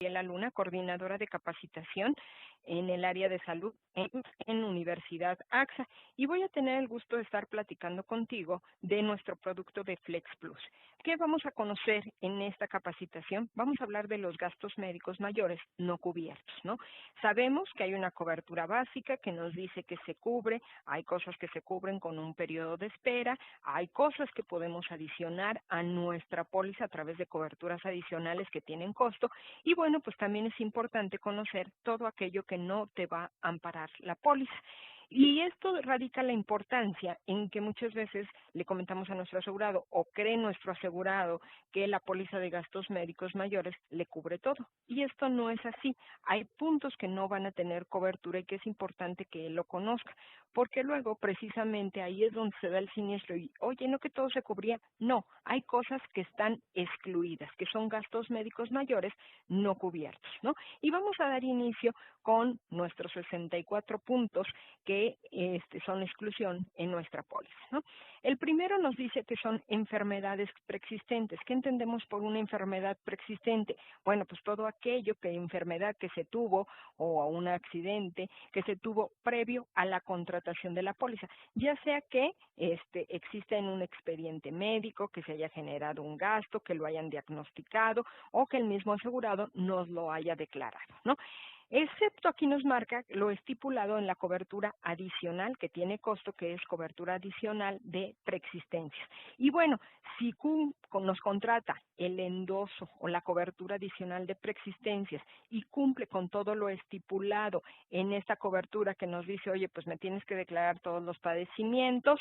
La Luna, coordinadora de capacitación en el área de salud en Universidad AXA, y voy a tener el gusto de estar platicando contigo de nuestro producto de Flex Plus. ¿Qué vamos a conocer en esta capacitación? Vamos a hablar de los gastos médicos mayores no cubiertos, ¿no? Sabemos que hay una cobertura básica que nos dice que se cubre, hay cosas que se cubren con un periodo de espera, hay cosas que podemos adicionar a nuestra póliza a través de coberturas adicionales que tienen costo, y bueno, pues también es importante conocer todo aquello que no te va a amparar la póliza. Y esto radica la importancia en que muchas veces le comentamos a nuestro asegurado o cree nuestro asegurado que la póliza de gastos médicos mayores le cubre todo. Y esto no es así. Hay puntos que no van a tener cobertura y que es importante que él lo conozca, porque luego precisamente ahí es donde se da el siniestro y, oye, no que todo se cubría. No, hay cosas que están excluidas, que son gastos médicos mayores no cubiertos, ¿no? Y vamos a dar inicio con nuestros 64 puntos que son exclusión en nuestra póliza, ¿no? El primero nos dice que son enfermedades preexistentes. ¿Qué entendemos por una enfermedad preexistente? Bueno, pues todo aquello que enfermedad que se tuvo o a un accidente que se tuvo previo a la contratación de la póliza, ya sea que exista en un expediente médico, que se haya generado un gasto, que lo hayan diagnosticado o que el mismo asegurado nos lo haya declarado, ¿no? Excepto aquí nos marca lo estipulado en la cobertura adicional que tiene costo, que es cobertura adicional de preexistencias. Y bueno, si nos contrata el endoso o la cobertura adicional de preexistencias y cumple con todo lo estipulado en esta cobertura que nos dice, oye, pues me tienes que declarar todos los padecimientos,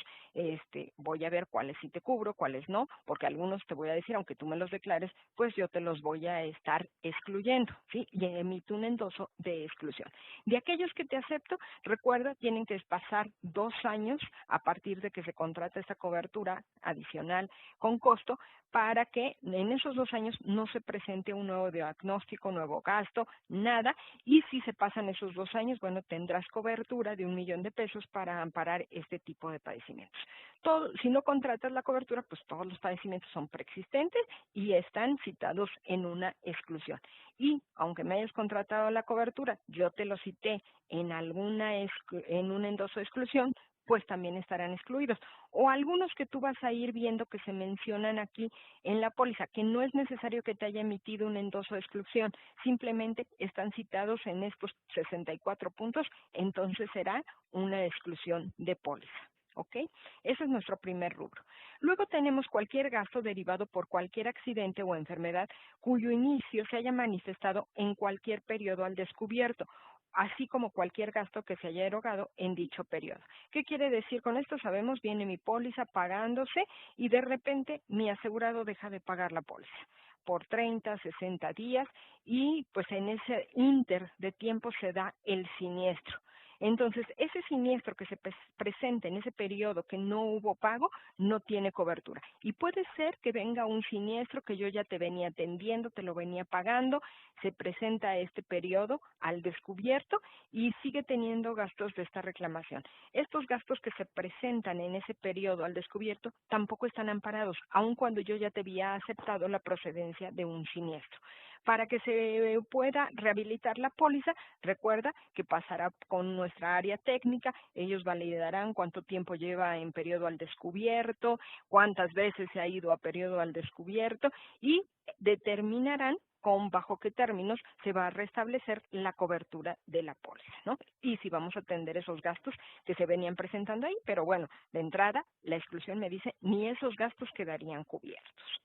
voy a ver cuáles sí te cubro, cuáles no, porque algunos te voy a decir, aunque tú me los declares, pues yo te los voy a estar excluyendo, ¿sí? Y emito un endoso de exclusión. De aquellos que te acepto, recuerda, tienen que pasar 2 años a partir de que se contrata esta cobertura adicional con costo para que en esos 2 años no se presente un nuevo diagnóstico, nuevo gasto, nada, y si se pasan esos 2 años, bueno, tendrás cobertura de $1,000,000 para amparar este tipo de padecimientos. Todo, si no contratas la cobertura, pues todos los padecimientos son preexistentes y están citados en una exclusión. Y aunque me hayas contratado la cobertura, yo te lo cité en en un endoso de exclusión, pues también estarán excluidos. O algunos que tú vas a ir viendo que se mencionan aquí en la póliza, que no es necesario que te haya emitido un endoso de exclusión, simplemente están citados en estos 64 puntos, entonces será una exclusión de póliza. ¿Ok? Ese es nuestro primer rubro. Luego tenemos cualquier gasto derivado por cualquier accidente o enfermedad cuyo inicio se haya manifestado en cualquier periodo al descubierto, así como cualquier gasto que se haya erogado en dicho periodo. ¿Qué quiere decir con esto? Sabemos, viene mi póliza pagándose y de repente mi asegurado deja de pagar la póliza por 30, 60 días y pues en ese inter de tiempo se da el siniestro. Entonces, ese siniestro que se presenta en ese periodo que no hubo pago, no tiene cobertura. Y puede ser que venga un siniestro que yo ya te venía atendiendo, te lo venía pagando, se presenta este periodo al descubierto y sigue teniendo gastos de esta reclamación. Estos gastos que se presentan en ese periodo al descubierto tampoco están amparados, aun cuando yo ya te había aceptado la procedencia de un siniestro. Para que se pueda rehabilitar la póliza, recuerda que pasará con nuestra área técnica, ellos validarán cuánto tiempo lleva en periodo al descubierto, cuántas veces se ha ido a periodo al descubierto y determinarán bajo qué términos se va a restablecer la cobertura de la póliza, ¿no? Y si vamos a atender esos gastos que se venían presentando ahí, pero bueno, de entrada, la exclusión me dice ni esos gastos quedarían cubiertos.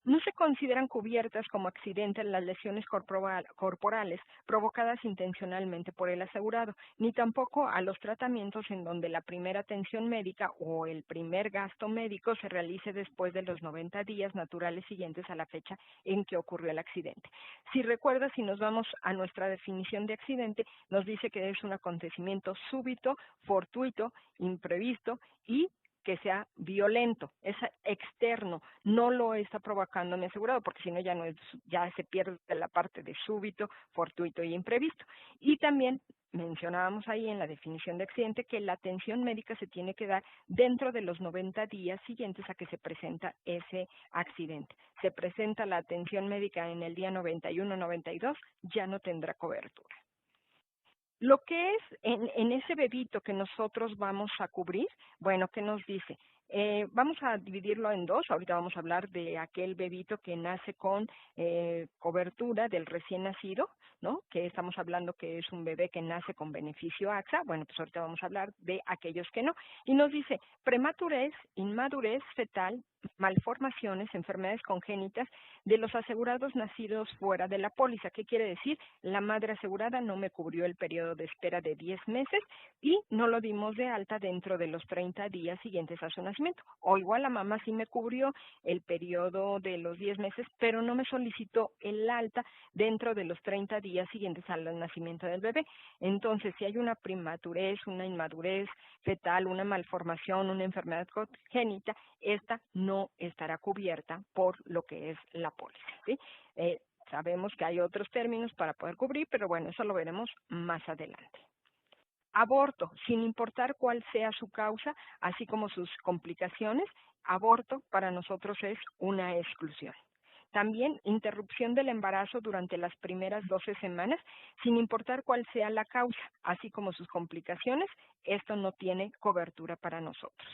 No se consideran cubiertas como accidentes las lesiones corporales provocadas intencionalmente por el asegurado, ni tampoco a los tratamientos en donde la primera atención médica o el primer gasto médico se realice después de los 90 días naturales siguientes a la fecha en que ocurrió el accidente. Si recuerdas, si nos vamos a nuestra definición de accidente, nos dice que es un acontecimiento súbito, fortuito, imprevisto y que sea violento, es externo, no lo está provocando mi asegurado, porque si no ya no es, ya se pierde la parte de súbito, fortuito y imprevisto. Y también mencionábamos ahí en la definición de accidente que la atención médica se tiene que dar dentro de los 90 días siguientes a que se presenta ese accidente. Se presenta la atención médica en el día 91, 92, ya no tendrá cobertura. Lo que es en ese bebito que nosotros vamos a cubrir, bueno, ¿qué nos dice? Vamos a dividirlo en dos. Ahorita vamos a hablar de aquel bebito que nace con cobertura del recién nacido, ¿no? Que estamos hablando que es un bebé que nace con beneficio AXA. Bueno, pues ahorita vamos a hablar de aquellos que no. Y nos dice prematurez, inmadurez fetal, malformaciones, enfermedades congénitas de los asegurados nacidos fuera de la póliza. ¿Qué quiere decir? La madre asegurada no me cubrió el periodo de espera de 10 meses y no lo dimos de alta dentro de los 30 días siguientes a su nacimiento. O igual la mamá sí me cubrió el periodo de los 10 meses, pero no me solicitó el alta dentro de los 30 días siguientes al nacimiento del bebé. Entonces, si hay una prematurez, una inmadurez fetal, una malformación, una enfermedad congénita, esta no estará cubierta por lo que es la póliza, ¿sí? Sabemos que hay otros términos para poder cubrir, pero bueno, eso lo veremos más adelante. Aborto, sin importar cuál sea su causa, así como sus complicaciones, aborto para nosotros es una exclusión. También interrupción del embarazo durante las primeras 12 semanas, sin importar cuál sea la causa, así como sus complicaciones, esto no tiene cobertura para nosotros.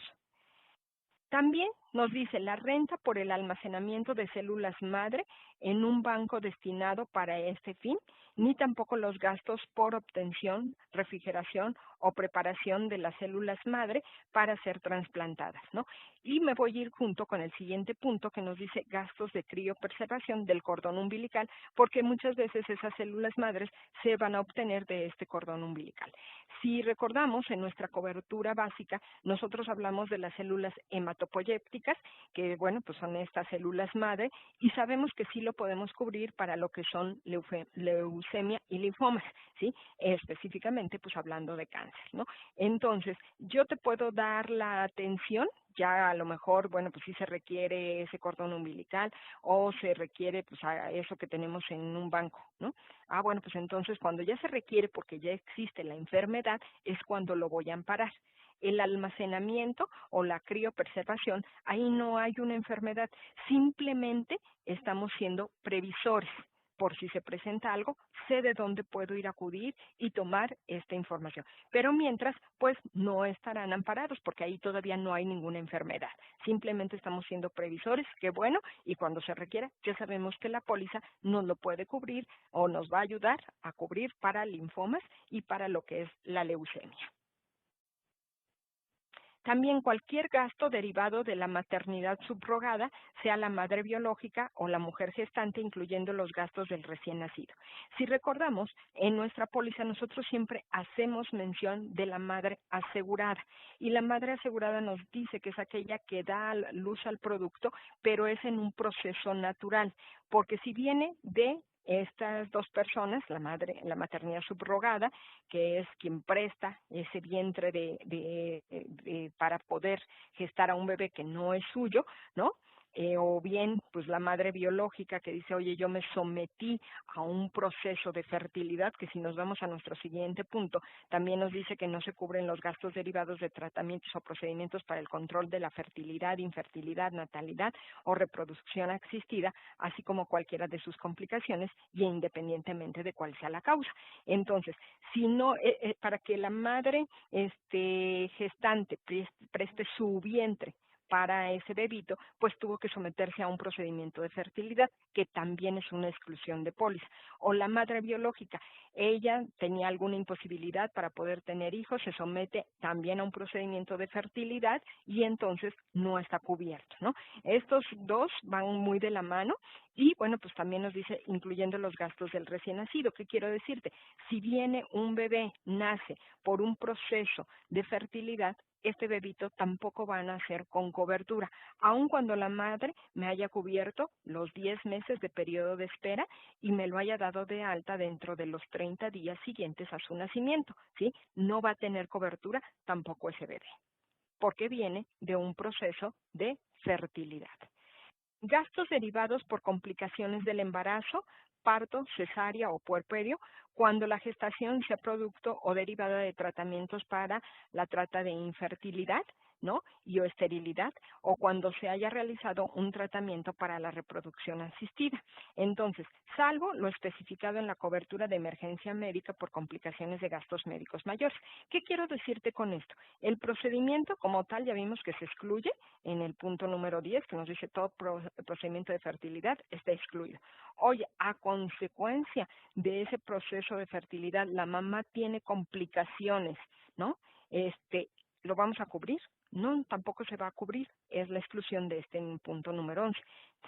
También nos dice la renta por el almacenamiento de células madre en un banco destinado para este fin, ni tampoco los gastos por obtención, refrigeración o preparación de las células madre para ser trasplantadas, ¿no? Y me voy a ir junto con el siguiente punto que nos dice gastos de criopreservación del cordón umbilical, porque muchas veces esas células madres se van a obtener de este cordón umbilical. Si recordamos, en nuestra cobertura básica, nosotros hablamos de las células hematopoyépticas, que bueno, pues son estas células madre, y sabemos que sí lo podemos cubrir para lo que son leucemia y linfomas, ¿sí? Específicamente, pues hablando de cáncer, ¿no? Entonces, yo te puedo dar la atención, ya a lo mejor, bueno, pues sí se requiere ese cordón umbilical o se requiere pues a eso que tenemos en un banco, ¿no? Ah, bueno, pues entonces cuando ya se requiere porque ya existe la enfermedad es cuando lo voy a amparar. El almacenamiento o la criopreservación, ahí no hay una enfermedad, simplemente estamos siendo previsores. Por si se presenta algo, sé de dónde puedo ir a acudir y tomar esta información. Pero mientras, pues no estarán amparados porque ahí todavía no hay ninguna enfermedad. Simplemente estamos siendo previsores, qué bueno, y cuando se requiera, ya sabemos que la póliza nos lo puede cubrir o nos va a ayudar a cubrir para linfomas y para lo que es la leucemia. También cualquier gasto derivado de la maternidad subrogada, sea la madre biológica o la mujer gestante, incluyendo los gastos del recién nacido. Si recordamos, en nuestra póliza nosotros siempre hacemos mención de la madre asegurada y la madre asegurada nos dice que es aquella que da luz al producto, pero es en un proceso natural, porque si viene de estas dos personas, la maternidad subrogada, que es quien presta ese vientre para poder gestar a un bebé que no es suyo, ¿no? O bien, pues la madre biológica que dice, oye, yo me sometí a un proceso de fertilidad, que si nos vamos a nuestro siguiente punto, también nos dice que no se cubren los gastos derivados de tratamientos o procedimientos para el control de la fertilidad, infertilidad, natalidad o reproducción asistida, así como cualquiera de sus complicaciones y independientemente de cuál sea la causa. Entonces, si no, para que la madre gestante preste su vientre para ese bebito, pues tuvo que someterse a un procedimiento de fertilidad, que también es una exclusión de póliza. O la madre biológica, ella tenía alguna imposibilidad para poder tener hijos, se somete también a un procedimiento de fertilidad y entonces no está cubierto, ¿no? Estos dos van muy de la mano y, bueno, pues también nos dice, incluyendo los gastos del recién nacido. ¿Qué quiero decirte? Si viene un bebé, nace por un proceso de fertilidad, este bebito tampoco va a nacer con cobertura, aun cuando la madre me haya cubierto los 10 meses de periodo de espera y me lo haya dado de alta dentro de los 30 días siguientes a su nacimiento, ¿sí? No va a tener cobertura tampoco ese bebé. porque viene de un proceso de fertilidad. Gastos derivados por complicaciones del embarazo, parto, cesárea o puerperio, cuando la gestación sea producto o derivada de tratamientos para la trata de infertilidad, ¿no? Y o esterilidad, o cuando se haya realizado un tratamiento para la reproducción asistida. Entonces, salvo lo especificado en la cobertura de emergencia médica por complicaciones de gastos médicos mayores. ¿Qué quiero decirte con esto? El procedimiento como tal ya vimos que se excluye en el punto número 10, que nos dice todo procedimiento de fertilidad está excluido. Oye, a consecuencia de ese proceso de fertilidad, la mamá tiene complicaciones, ¿no? ¿Lo vamos a cubrir? No, tampoco se va a cubrir, es la exclusión de este en punto número 11,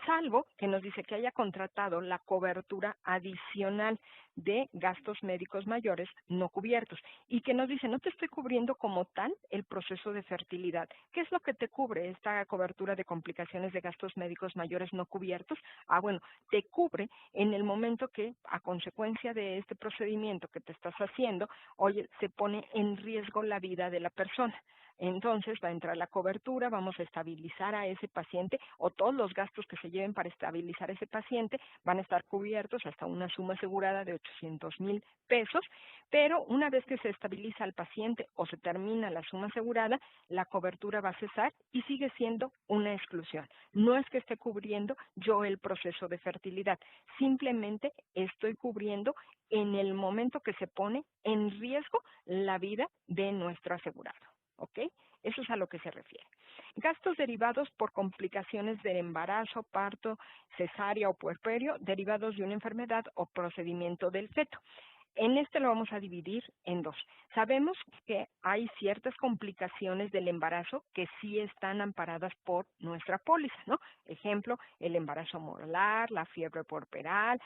salvo que nos dice que haya contratado la cobertura adicional de gastos médicos mayores no cubiertos y que nos dice, no te estoy cubriendo como tal el proceso de fertilidad. ¿Qué es lo que te cubre esta cobertura de complicaciones de gastos médicos mayores no cubiertos? Bueno, te cubre en el momento que, a consecuencia de este procedimiento que te estás haciendo, oye, se pone en riesgo la vida de la persona. Entonces va a entrar la cobertura, vamos a estabilizar a ese paciente o todos los gastos que se lleven para estabilizar a ese paciente van a estar cubiertos hasta una suma asegurada de 800,000 pesos, pero una vez que se estabiliza al paciente o se termina la suma asegurada, la cobertura va a cesar y sigue siendo una exclusión. No es que esté cubriendo yo el proceso de fertilidad, simplemente estoy cubriendo en el momento que se pone en riesgo la vida de nuestro asegurado. ¿Ok? Eso es a lo que se refiere. Gastos derivados por complicaciones del embarazo, parto, cesárea o puerperio, derivados de una enfermedad o procedimiento del feto. En este lo vamos a dividir en dos. Sabemos que hay ciertas complicaciones del embarazo que sí están amparadas por nuestra póliza, ¿no? Ejemplo, el embarazo molar, la fiebre puerperal,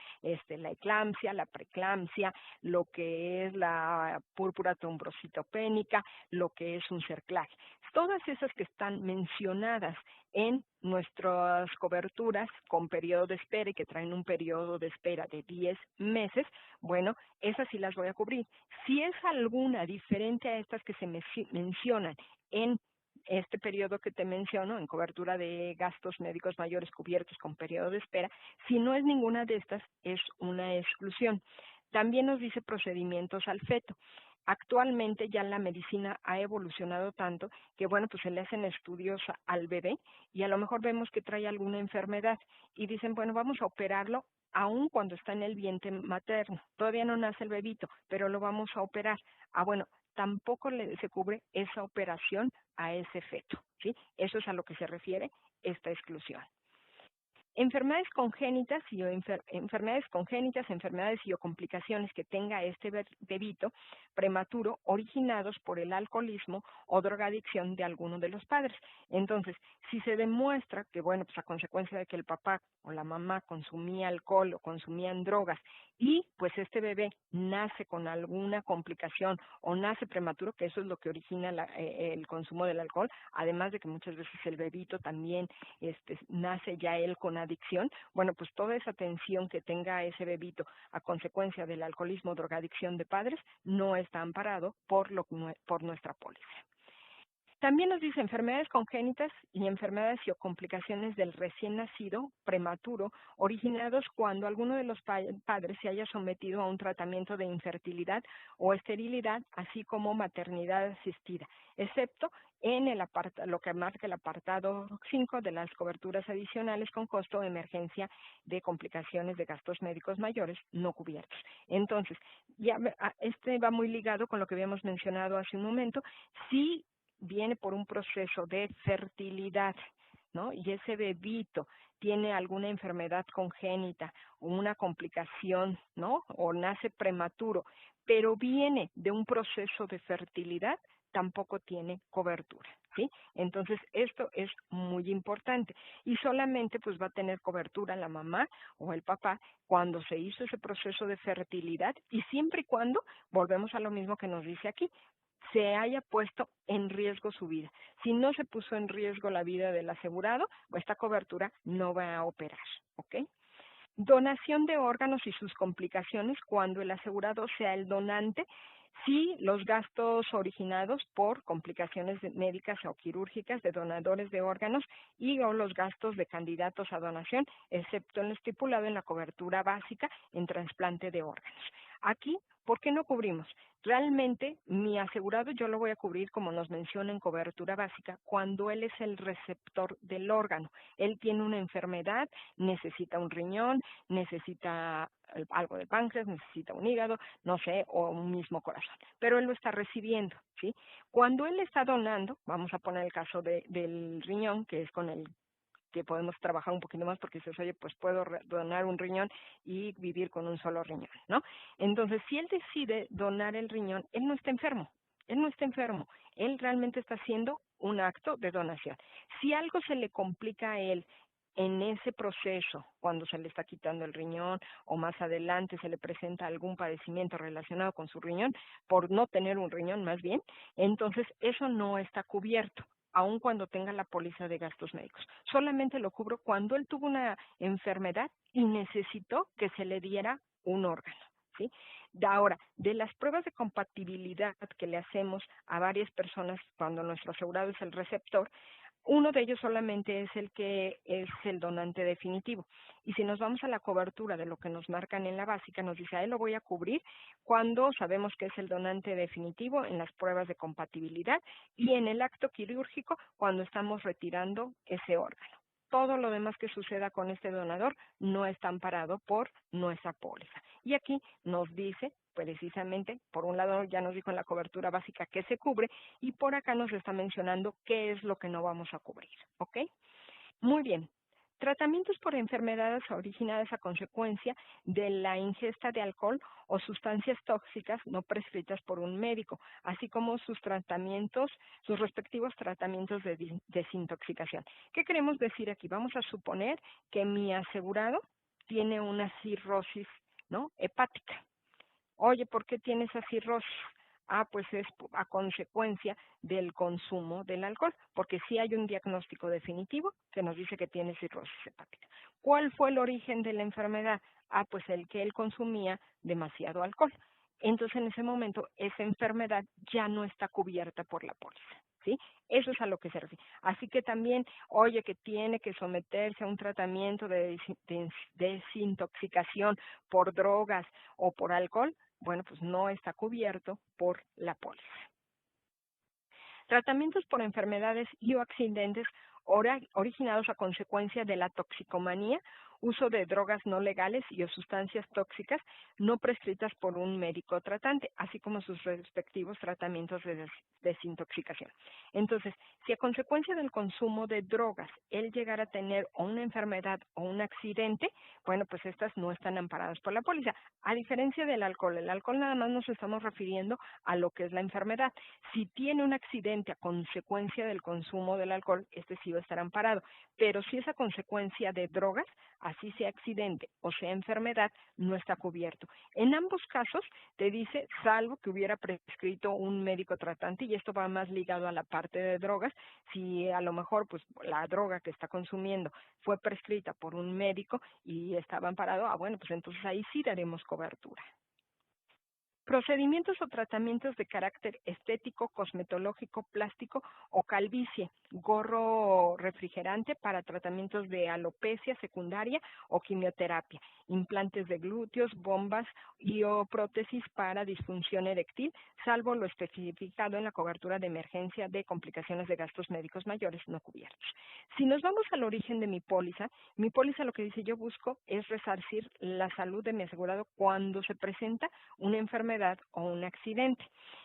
la eclampsia, la preeclampsia, lo que es la púrpura trombocitopénica, lo que es un cerclaje. Todas esas que están mencionadas en nuestras coberturas con periodo de espera y que traen un periodo de espera de 10 meses, bueno, esas sí las voy a cubrir. Si es alguna diferente a estas que se mencionan en este periodo que te menciono, en cobertura de gastos médicos mayores cubiertos con periodo de espera, si no es ninguna de estas, es una exclusión. También nos dice procedimientos al feto. Actualmente ya la medicina ha evolucionado tanto que, bueno, pues se le hacen estudios al bebé y a lo mejor vemos que trae alguna enfermedad y dicen, bueno, vamos a operarlo aun cuando está en el vientre materno. Todavía no nace el bebito, pero lo vamos a operar. Tampoco se cubre esa operación a ese feto, ¿sí? Eso es a lo que se refiere esta exclusión. Enfermedades congénitas enfermedades y o complicaciones que tenga este bebito prematuro originados por el alcoholismo o drogadicción de alguno de los padres. Entonces, si se demuestra que, bueno, pues a consecuencia de que el papá o la mamá consumía alcohol o consumían drogas y pues este bebé nace con alguna complicación o nace prematuro, que eso es lo que origina el consumo del alcohol, además de que muchas veces el bebito también nace ya él con adicción, bueno, pues toda esa tensión que tenga ese bebito a consecuencia del alcoholismo o drogadicción de padres no está amparado por nuestra póliza. También nos dice enfermedades congénitas y enfermedades y o complicaciones del recién nacido prematuro originados cuando alguno de los padres se haya sometido a un tratamiento de infertilidad o esterilidad, así como maternidad asistida, excepto en lo que marca el apartado 5 de las coberturas adicionales con costo de emergencia de complicaciones de gastos médicos mayores no cubiertos. Entonces, ya va muy ligado con lo que habíamos mencionado hace un momento. Si viene por un proceso de fertilidad, ¿no? Y ese bebito tiene alguna enfermedad congénita o una complicación, ¿no? O nace prematuro, pero viene de un proceso de fertilidad, tampoco tiene cobertura, ¿sí? Entonces, esto es muy importante y solamente pues va a tener cobertura la mamá o el papá cuando se hizo ese proceso de fertilidad y siempre y cuando, volvemos a lo mismo que nos dice aquí, se haya puesto en riesgo su vida. Si no se puso en riesgo la vida del asegurado, esta cobertura no va a operar, ¿ok? Donación de órganos y sus complicaciones cuando el asegurado sea el donante Sí, los gastos originados por complicaciones médicas o quirúrgicas de donadores de órganos y o los gastos de candidatos a donación, excepto en lo estipulado en la cobertura básica en trasplante de órganos. Aquí, ¿por qué no cubrimos? Realmente, mi asegurado yo lo voy a cubrir, como nos menciona en cobertura básica, cuando él es el receptor del órgano. Él tiene una enfermedad, necesita un riñón, necesita algo de páncreas, necesita un hígado, no sé, o un mismo corazón, pero él lo está recibiendo, ¿sí? Cuando él está donando, vamos a poner el caso del riñón, que es con el que podemos trabajar un poquito más porque dices, oye, pues puedo donar un riñón y vivir con un solo riñón, ¿no? Entonces, si él decide donar el riñón, él no está enfermo, él no está enfermo, él realmente está haciendo un acto de donación. Si algo se le complica a él en ese proceso, cuando se le está quitando el riñón o más adelante se le presenta algún padecimiento relacionado con su riñón, por no tener un riñón más bien, entonces eso no está cubierto aun cuando tenga la póliza de gastos médicos. Solamente lo cubro cuando él tuvo una enfermedad y necesitó que se le diera un órgano. ¿Sí? Ahora, de las pruebas de compatibilidad que le hacemos a varias personas cuando nuestro asegurado es el receptor, uno de ellos solamente es el que es el donante definitivo. Y si nos vamos a la cobertura de lo que nos marcan en la básica, nos dice, a él lo voy a cubrir cuando sabemos que es el donante definitivo en las pruebas de compatibilidad y en el acto quirúrgico cuando estamos retirando ese órgano. Todo lo demás que suceda con este donador no está amparado por nuestra póliza. Y aquí nos dice precisamente, por un lado ya nos dijo en la cobertura básica que se cubre y por acá nos está mencionando qué es lo que no vamos a cubrir, ¿ok? Muy bien. Tratamientos por enfermedades originadas a consecuencia de la ingesta de alcohol o sustancias tóxicas no prescritas por un médico, así como sus tratamientos, sus respectivos tratamientos de desintoxicación. ¿Qué queremos decir aquí? Vamos a suponer que mi asegurado tiene una cirrosis, ¿no? Hepática. Oye, ¿por qué tiene esa cirrosis? Ah, pues es a consecuencia del consumo del alcohol, porque sí hay un diagnóstico definitivo que nos dice que tiene cirrosis hepática. ¿Cuál fue el origen de la enfermedad? Ah, pues el que él consumía demasiado alcohol. Entonces, en ese momento, esa enfermedad ya no está cubierta por la póliza. ¿Sí? Eso es a lo que se refiere. Así que también, oye, que tiene que someterse a un tratamiento de desintoxicación por drogas o por alcohol, bueno, pues no está cubierto por la póliza. Tratamientos por enfermedades y o accidentes originados a consecuencia de la toxicomanía, uso de drogas no legales y o sustancias tóxicas no prescritas por un médico tratante, así como sus respectivos tratamientos de desintoxicación. Entonces, si a consecuencia del consumo de drogas él llegara a tener o una enfermedad o un accidente, bueno, pues estas no están amparadas por la póliza. A diferencia del alcohol, el alcohol nada más nos estamos refiriendo a lo que es la enfermedad. Si tiene un accidente a consecuencia del consumo del alcohol, este sí va a estar amparado. Pero si es a consecuencia de drogas, así sea accidente o sea enfermedad, no está cubierto. En ambos casos te dice, salvo que hubiera prescrito un médico tratante, y esto va más ligado a la parte de drogas, si a lo mejor pues la droga que está consumiendo fue prescrita por un médico y estaba amparado, bueno, pues entonces ahí sí daremos cobertura. Procedimientos o tratamientos de carácter estético, cosmetológico, plástico o calvicie, gorro refrigerante para tratamientos de alopecia secundaria o quimioterapia, implantes de glúteos, bombas y o prótesis para disfunción eréctil, salvo lo especificado en la cobertura de emergencia de complicaciones de gastos médicos mayores no cubiertos. Si nos vamos al origen de mi póliza lo que dice yo busco es resarcir la salud de mi asegurado cuando se presenta una enfermedad o un accidente.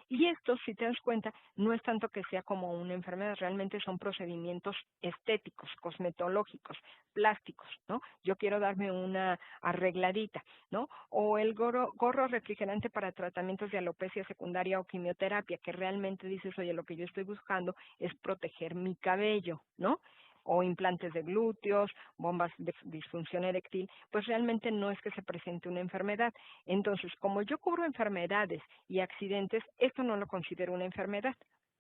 Y esto, si te das cuenta, no es tanto que sea como una enfermedad, realmente son procedimientos estéticos, cosmetológicos, plásticos, ¿no? Yo quiero darme una arregladita, ¿no? O el gorro refrigerante para tratamientos de alopecia secundaria o quimioterapia, que realmente dices, oye, lo que yo estoy buscando es proteger mi cabello, ¿no? O implantes de glúteos, bombas de disfunción eréctil, pues realmente no es que se presente una enfermedad. Entonces, como yo cubro enfermedades y accidentes, esto no lo considero una enfermedad.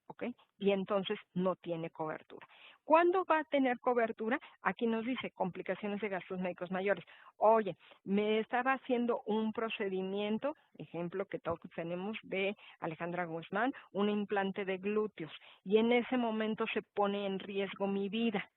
¿ok? Y entonces no tiene cobertura. ¿Cuándo va a tener cobertura? Aquí nos dice complicaciones de gastos médicos mayores. Oye, me estaba haciendo un procedimiento, ejemplo que todos tenemos de Alejandra Guzmán, un implante de glúteos, y en ese momento se pone en riesgo mi vida.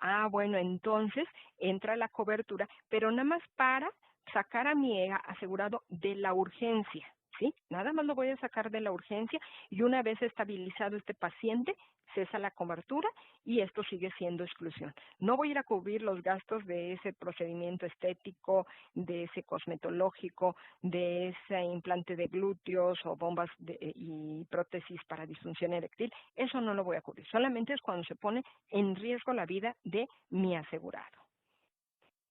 Ah, bueno, entonces entra la cobertura, pero nada más para sacar a mi asegurado de la urgencia, ¿sí? Nada más lo voy a sacar de la urgencia y una vez estabilizado este paciente, cesa la cobertura y esto sigue siendo exclusión. No voy a ir a cubrir los gastos de ese procedimiento estético, de ese cosmetológico, de ese implante de glúteos o bombas y prótesis para disfunción eréctil. Eso no lo voy a cubrir. Solamente es cuando se pone en riesgo la vida de mi asegurado.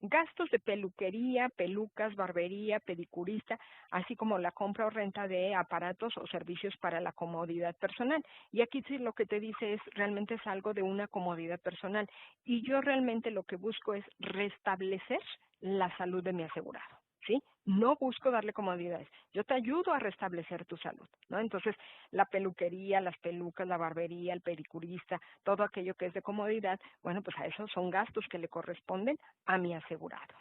Gastos de peluquería, pelucas, barbería, pedicurista, así como la compra o renta de aparatos o servicios para la comodidad personal. Y aquí sí lo que te dice es realmente es algo de una comodidad personal. Y yo realmente lo que busco es restablecer la salud de mi asegurado. ¿Sí? No busco darle comodidades. Yo te ayudo a restablecer tu salud, ¿no? Entonces, la peluquería, las pelucas, la barbería, el pedicurista, todo aquello que es de comodidad, bueno, pues a esos son gastos que le corresponden a mi asegurado.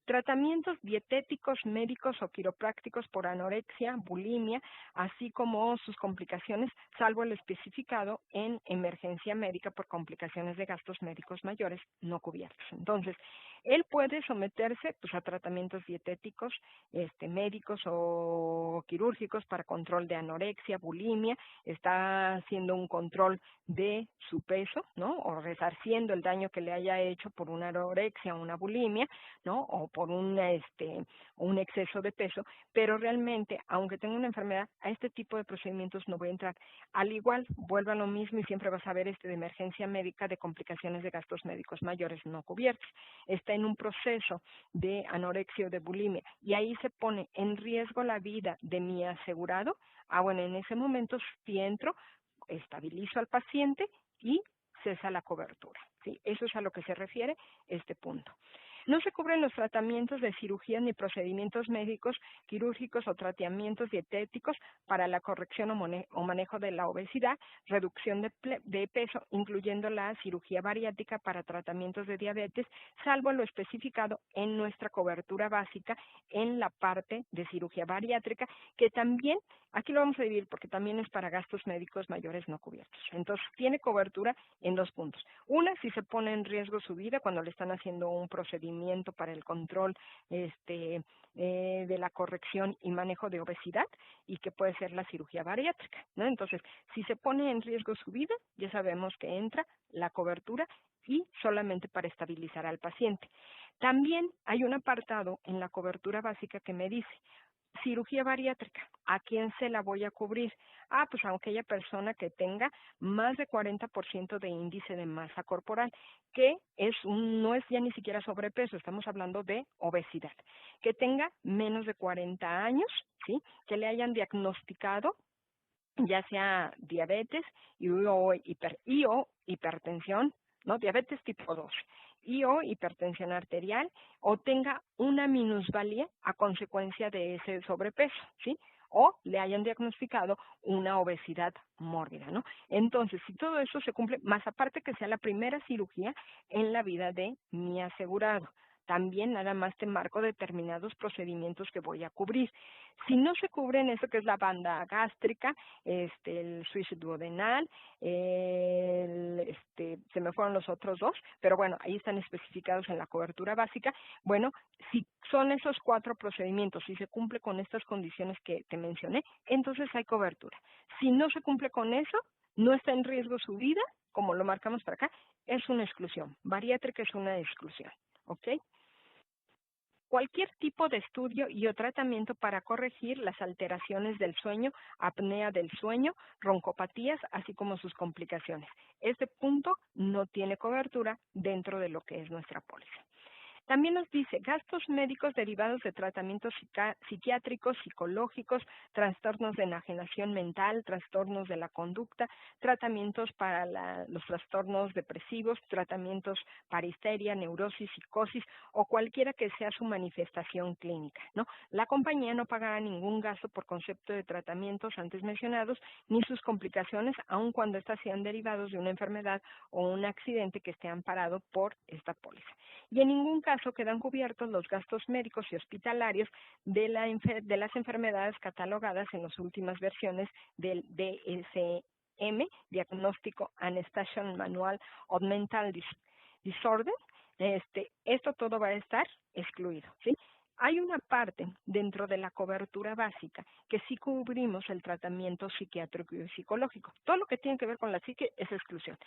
Tratamientos dietéticos, médicos o quiroprácticos por anorexia, bulimia, así como sus complicaciones, salvo el especificado en emergencia médica por complicaciones de gastos médicos mayores no cubiertos. Entonces, él puede someterse pues, a tratamientos dietéticos, médicos o quirúrgicos para control de anorexia, bulimia, está haciendo un control de su peso, ¿no? O resarciendo el daño que le haya hecho por una anorexia o una bulimia, ¿no? O por un exceso de peso, pero realmente, aunque tenga una enfermedad, a este tipo de procedimientos no voy a entrar. Al igual, vuelve a lo mismo y siempre vas a ver de emergencia médica de complicaciones de gastos médicos mayores no cubiertos. Está en un proceso de anorexia o de bulimia y ahí se pone en riesgo la vida de mi asegurado. Ah, bueno, en ese momento si entro, estabilizo al paciente y cesa la cobertura. ¿Sí? Eso es a lo que se refiere este punto. No se cubren los tratamientos de cirugía ni procedimientos médicos, quirúrgicos o tratamientos dietéticos para la corrección o manejo de la obesidad, reducción de peso, incluyendo la cirugía bariátrica para tratamientos de diabetes, salvo lo especificado en nuestra cobertura básica en la parte de cirugía bariátrica, que también, aquí lo vamos a dividir porque también es para gastos médicos mayores no cubiertos. Entonces, tiene cobertura en dos puntos. Una, si se pone en riesgo su vida cuando le están haciendo un procedimiento para el control de la corrección y manejo de obesidad y que puede ser la cirugía bariátrica, ¿no? Entonces, si se pone en riesgo su vida, ya sabemos que entra la cobertura y solamente para estabilizar al paciente. También hay un apartado en la cobertura básica que me dice, cirugía bariátrica, ¿a quién se la voy a cubrir? Ah, pues a aquella persona que tenga más de 40% de índice de masa corporal, que no es ya ni siquiera sobrepeso, estamos hablando de obesidad, que tenga menos de 40 años, ¿sí? Que le hayan diagnosticado ya sea diabetes o hipertensión, ¿no? Diabetes tipo 2, o hipertensión arterial, o tenga una minusvalía a consecuencia de ese sobrepeso, ¿sí? O le hayan diagnosticado una obesidad mórbida, ¿no? Entonces, si todo eso se cumple, más aparte que sea la primera cirugía en la vida de mi asegurado, también nada más te marco determinados procedimientos que voy a cubrir. Si no se cubren eso que es la banda gástrica, el switch duodenal, se me fueron los otros dos, pero bueno, ahí están especificados en la cobertura básica. Bueno, si son esos 4 procedimientos, si se cumple con estas condiciones que te mencioné, entonces hay cobertura. Si no se cumple con eso, no está en riesgo su vida, como lo marcamos para acá, es una exclusión. Bariátrica es una exclusión, ¿ok? Cualquier tipo de estudio y o tratamiento para corregir las alteraciones del sueño, apnea del sueño, roncopatías, así como sus complicaciones. Este punto no tiene cobertura dentro de lo que es nuestra póliza. También nos dice gastos médicos derivados de tratamientos psiquiátricos, psicológicos, trastornos de enajenación mental, trastornos de la conducta, tratamientos para los trastornos depresivos, tratamientos para histeria, neurosis, psicosis o cualquiera que sea su manifestación clínica, ¿no? La compañía no pagará ningún gasto por concepto de tratamientos antes mencionados ni sus complicaciones, aun cuando éstas sean derivados de una enfermedad o un accidente que esté amparado por esta póliza. Y en ningún caso quedan cubiertos los gastos médicos y hospitalarios de las enfermedades catalogadas en las últimas versiones del DSM, Diagnóstico Anesthesia Manual of Mental Disorder. Esto todo va a estar excluido, ¿sí? Hay una parte dentro de la cobertura básica que sí cubrimos el tratamiento psiquiátrico y psicológico. Todo lo que tiene que ver con la psique es exclusión,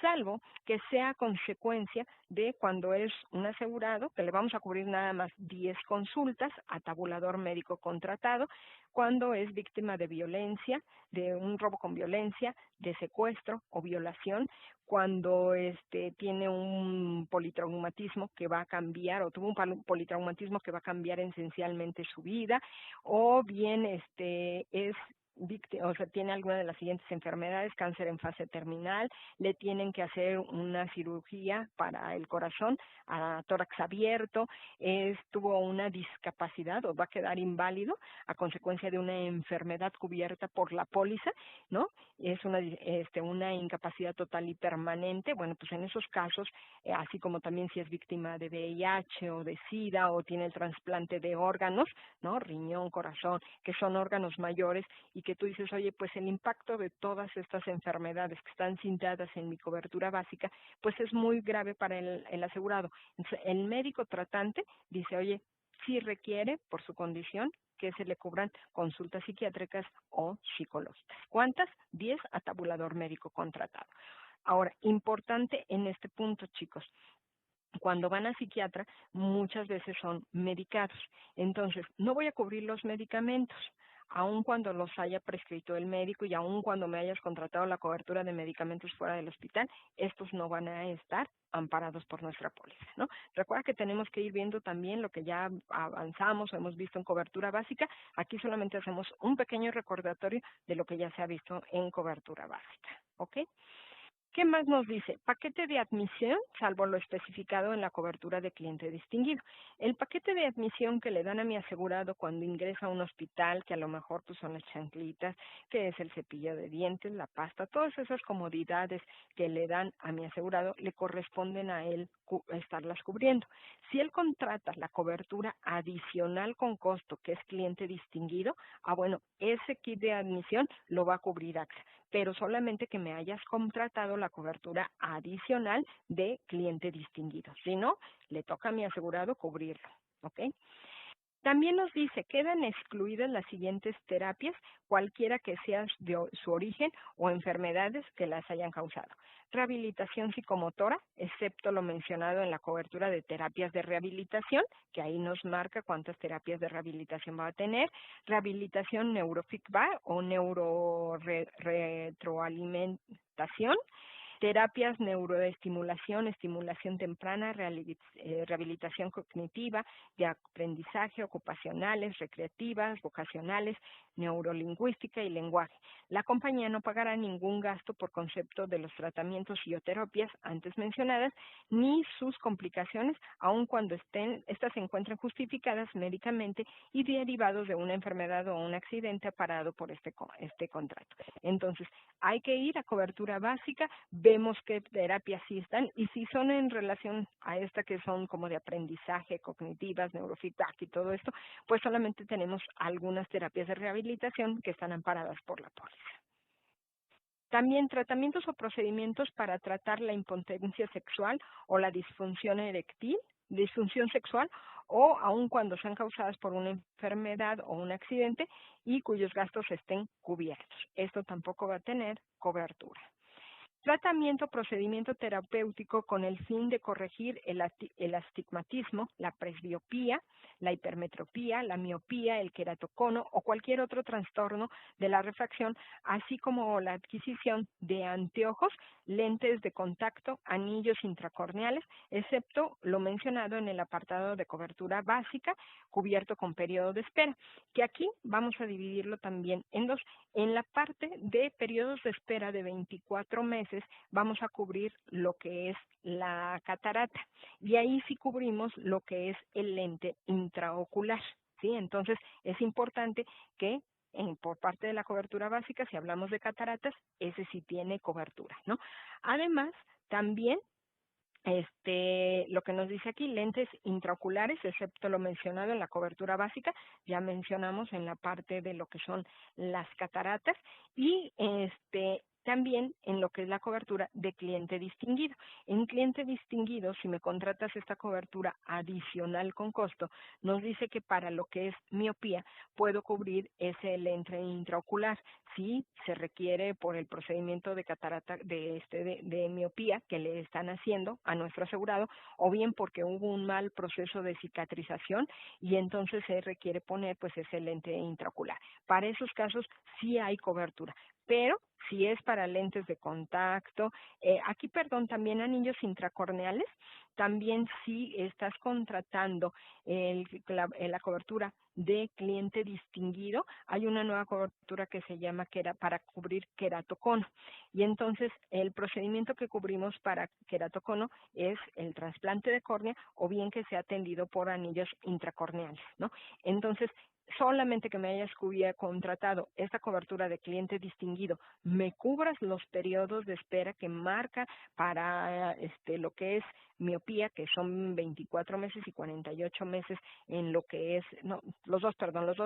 salvo que sea consecuencia de cuando es un asegurado, que le vamos a cubrir nada más 10 consultas a tabulador médico contratado, cuando es víctima de violencia, de un robo con violencia, de secuestro o violación, cuando tiene un politraumatismo que va a cambiar o tuvo un politraumatismo que va a cambiar esencialmente su vida, o bien es víctima, o sea, tiene alguna de las siguientes enfermedades: cáncer en fase terminal, le tienen que hacer una cirugía para el corazón a tórax abierto, tuvo una discapacidad o va a quedar inválido a consecuencia de una enfermedad cubierta por la póliza, ¿no? Es una incapacidad total y permanente. Bueno, pues en esos casos, así como también si es víctima de VIH o de SIDA o tiene el trasplante de órganos, ¿no? Riñón, corazón, que son órganos mayores y que tú dices, oye, pues el impacto de todas estas enfermedades que están citadas en mi cobertura básica, pues es muy grave para el asegurado. Entonces, el médico tratante dice, oye, sí requiere, por su condición, que se le cubran consultas psiquiátricas o psicológicas. ¿Cuántas? 10 a tabulador médico contratado. Ahora, importante en este punto, chicos, cuando van a psiquiatra, muchas veces son medicados. Entonces, no voy a cubrir los medicamentos, aun cuando los haya prescrito el médico y aun cuando me hayas contratado la cobertura de medicamentos fuera del hospital, estos no van a estar amparados por nuestra póliza, ¿no? Recuerda que tenemos que ir viendo también lo que ya avanzamos o hemos visto en cobertura básica. Aquí solamente hacemos un pequeño recordatorio de lo que ya se ha visto en cobertura básica, ¿ok? ¿Qué más nos dice? Paquete de admisión, salvo lo especificado en la cobertura de cliente distinguido. El paquete de admisión que le dan a mi asegurado cuando ingresa a un hospital, que a lo mejor pues son las chanclitas, que es el cepillo de dientes, la pasta, todas esas comodidades que le dan a mi asegurado, le corresponden a él estarlas cubriendo. Si él contrata la cobertura adicional con costo, que es cliente distinguido, bueno, ese kit de admisión lo va a cubrir AXA, pero solamente que me hayas contratado la cobertura adicional de cliente distinguido. Si no, le toca a mi asegurado cubrirlo, ¿ok? También nos dice, quedan excluidas las siguientes terapias, cualquiera que sea su origen o enfermedades que las hayan causado. Rehabilitación psicomotora, excepto lo mencionado en la cobertura de terapias de rehabilitación, que ahí nos marca cuántas terapias de rehabilitación va a tener. Rehabilitación neurofeedback o neuroretroalimentación. Terapias neuroestimulación, estimulación temprana, rehabilitación cognitiva, de aprendizaje, ocupacionales, recreativas, vocacionales, neurolingüística y lenguaje. La compañía no pagará ningún gasto por concepto de los tratamientos y o terapias antes mencionadas, ni sus complicaciones, aun cuando estas se encuentren justificadas médicamente y derivados de una enfermedad o un accidente parado por este contrato. Entonces, hay que ir a cobertura básica, vemos qué terapias sí están y si son en relación a esta que son como de aprendizaje, cognitivas, neurofeedback y todo esto, pues solamente tenemos algunas terapias de rehabilitación que están amparadas por la póliza. También tratamientos o procedimientos para tratar la impotencia sexual o la disfunción eréctil, disfunción sexual, o aun cuando sean causadas por una enfermedad o un accidente y cuyos gastos estén cubiertos. Esto tampoco va a tener cobertura. Tratamiento, procedimiento terapéutico con el fin de corregir el astigmatismo, la presbiopía, la hipermetropía, la miopía, el queratocono o cualquier otro trastorno de la refracción, así como la adquisición de anteojos, lentes de contacto, anillos intracorneales, excepto lo mencionado en el apartado de cobertura básica, cubierto con periodo de espera, que aquí vamos a dividirlo también en dos. En la parte de periodos de espera de 24 meses vamos a cubrir lo que es la catarata y ahí sí cubrimos lo que es el lente intraocular, ¿sí? Entonces es importante que por parte de la cobertura básica, si hablamos de cataratas, ese sí tiene cobertura, ¿no? Además, también lo que nos dice aquí, lentes intraoculares, excepto lo mencionado en la cobertura básica, ya mencionamos en la parte de lo que son las cataratas, y también en lo que es la cobertura de cliente distinguido. En cliente distinguido, si me contratas esta cobertura adicional con costo, nos dice que para lo que es miopía, puedo cubrir ese lente intraocular. Si se requiere por el procedimiento de catarata de miopía que le están haciendo a nuestro asegurado, o bien porque hubo un mal proceso de cicatrización y entonces se requiere poner pues ese lente intraocular. Para esos casos sí hay cobertura, pero si es para lentes de contacto, aquí, perdón, también anillos intracorneales, también si estás contratando la cobertura de cliente distinguido, hay una nueva cobertura que se llama para cubrir queratocono. Y entonces el procedimiento que cubrimos para queratocono es el trasplante de córnea o bien que sea atendido por anillos intracorneales, ¿no? Entonces, solamente que me hayas contratado esta cobertura de cliente distinguido, me cubras los periodos de espera que marca para lo que es miopía, que son 24 meses y 48 meses en lo que es, no, los dos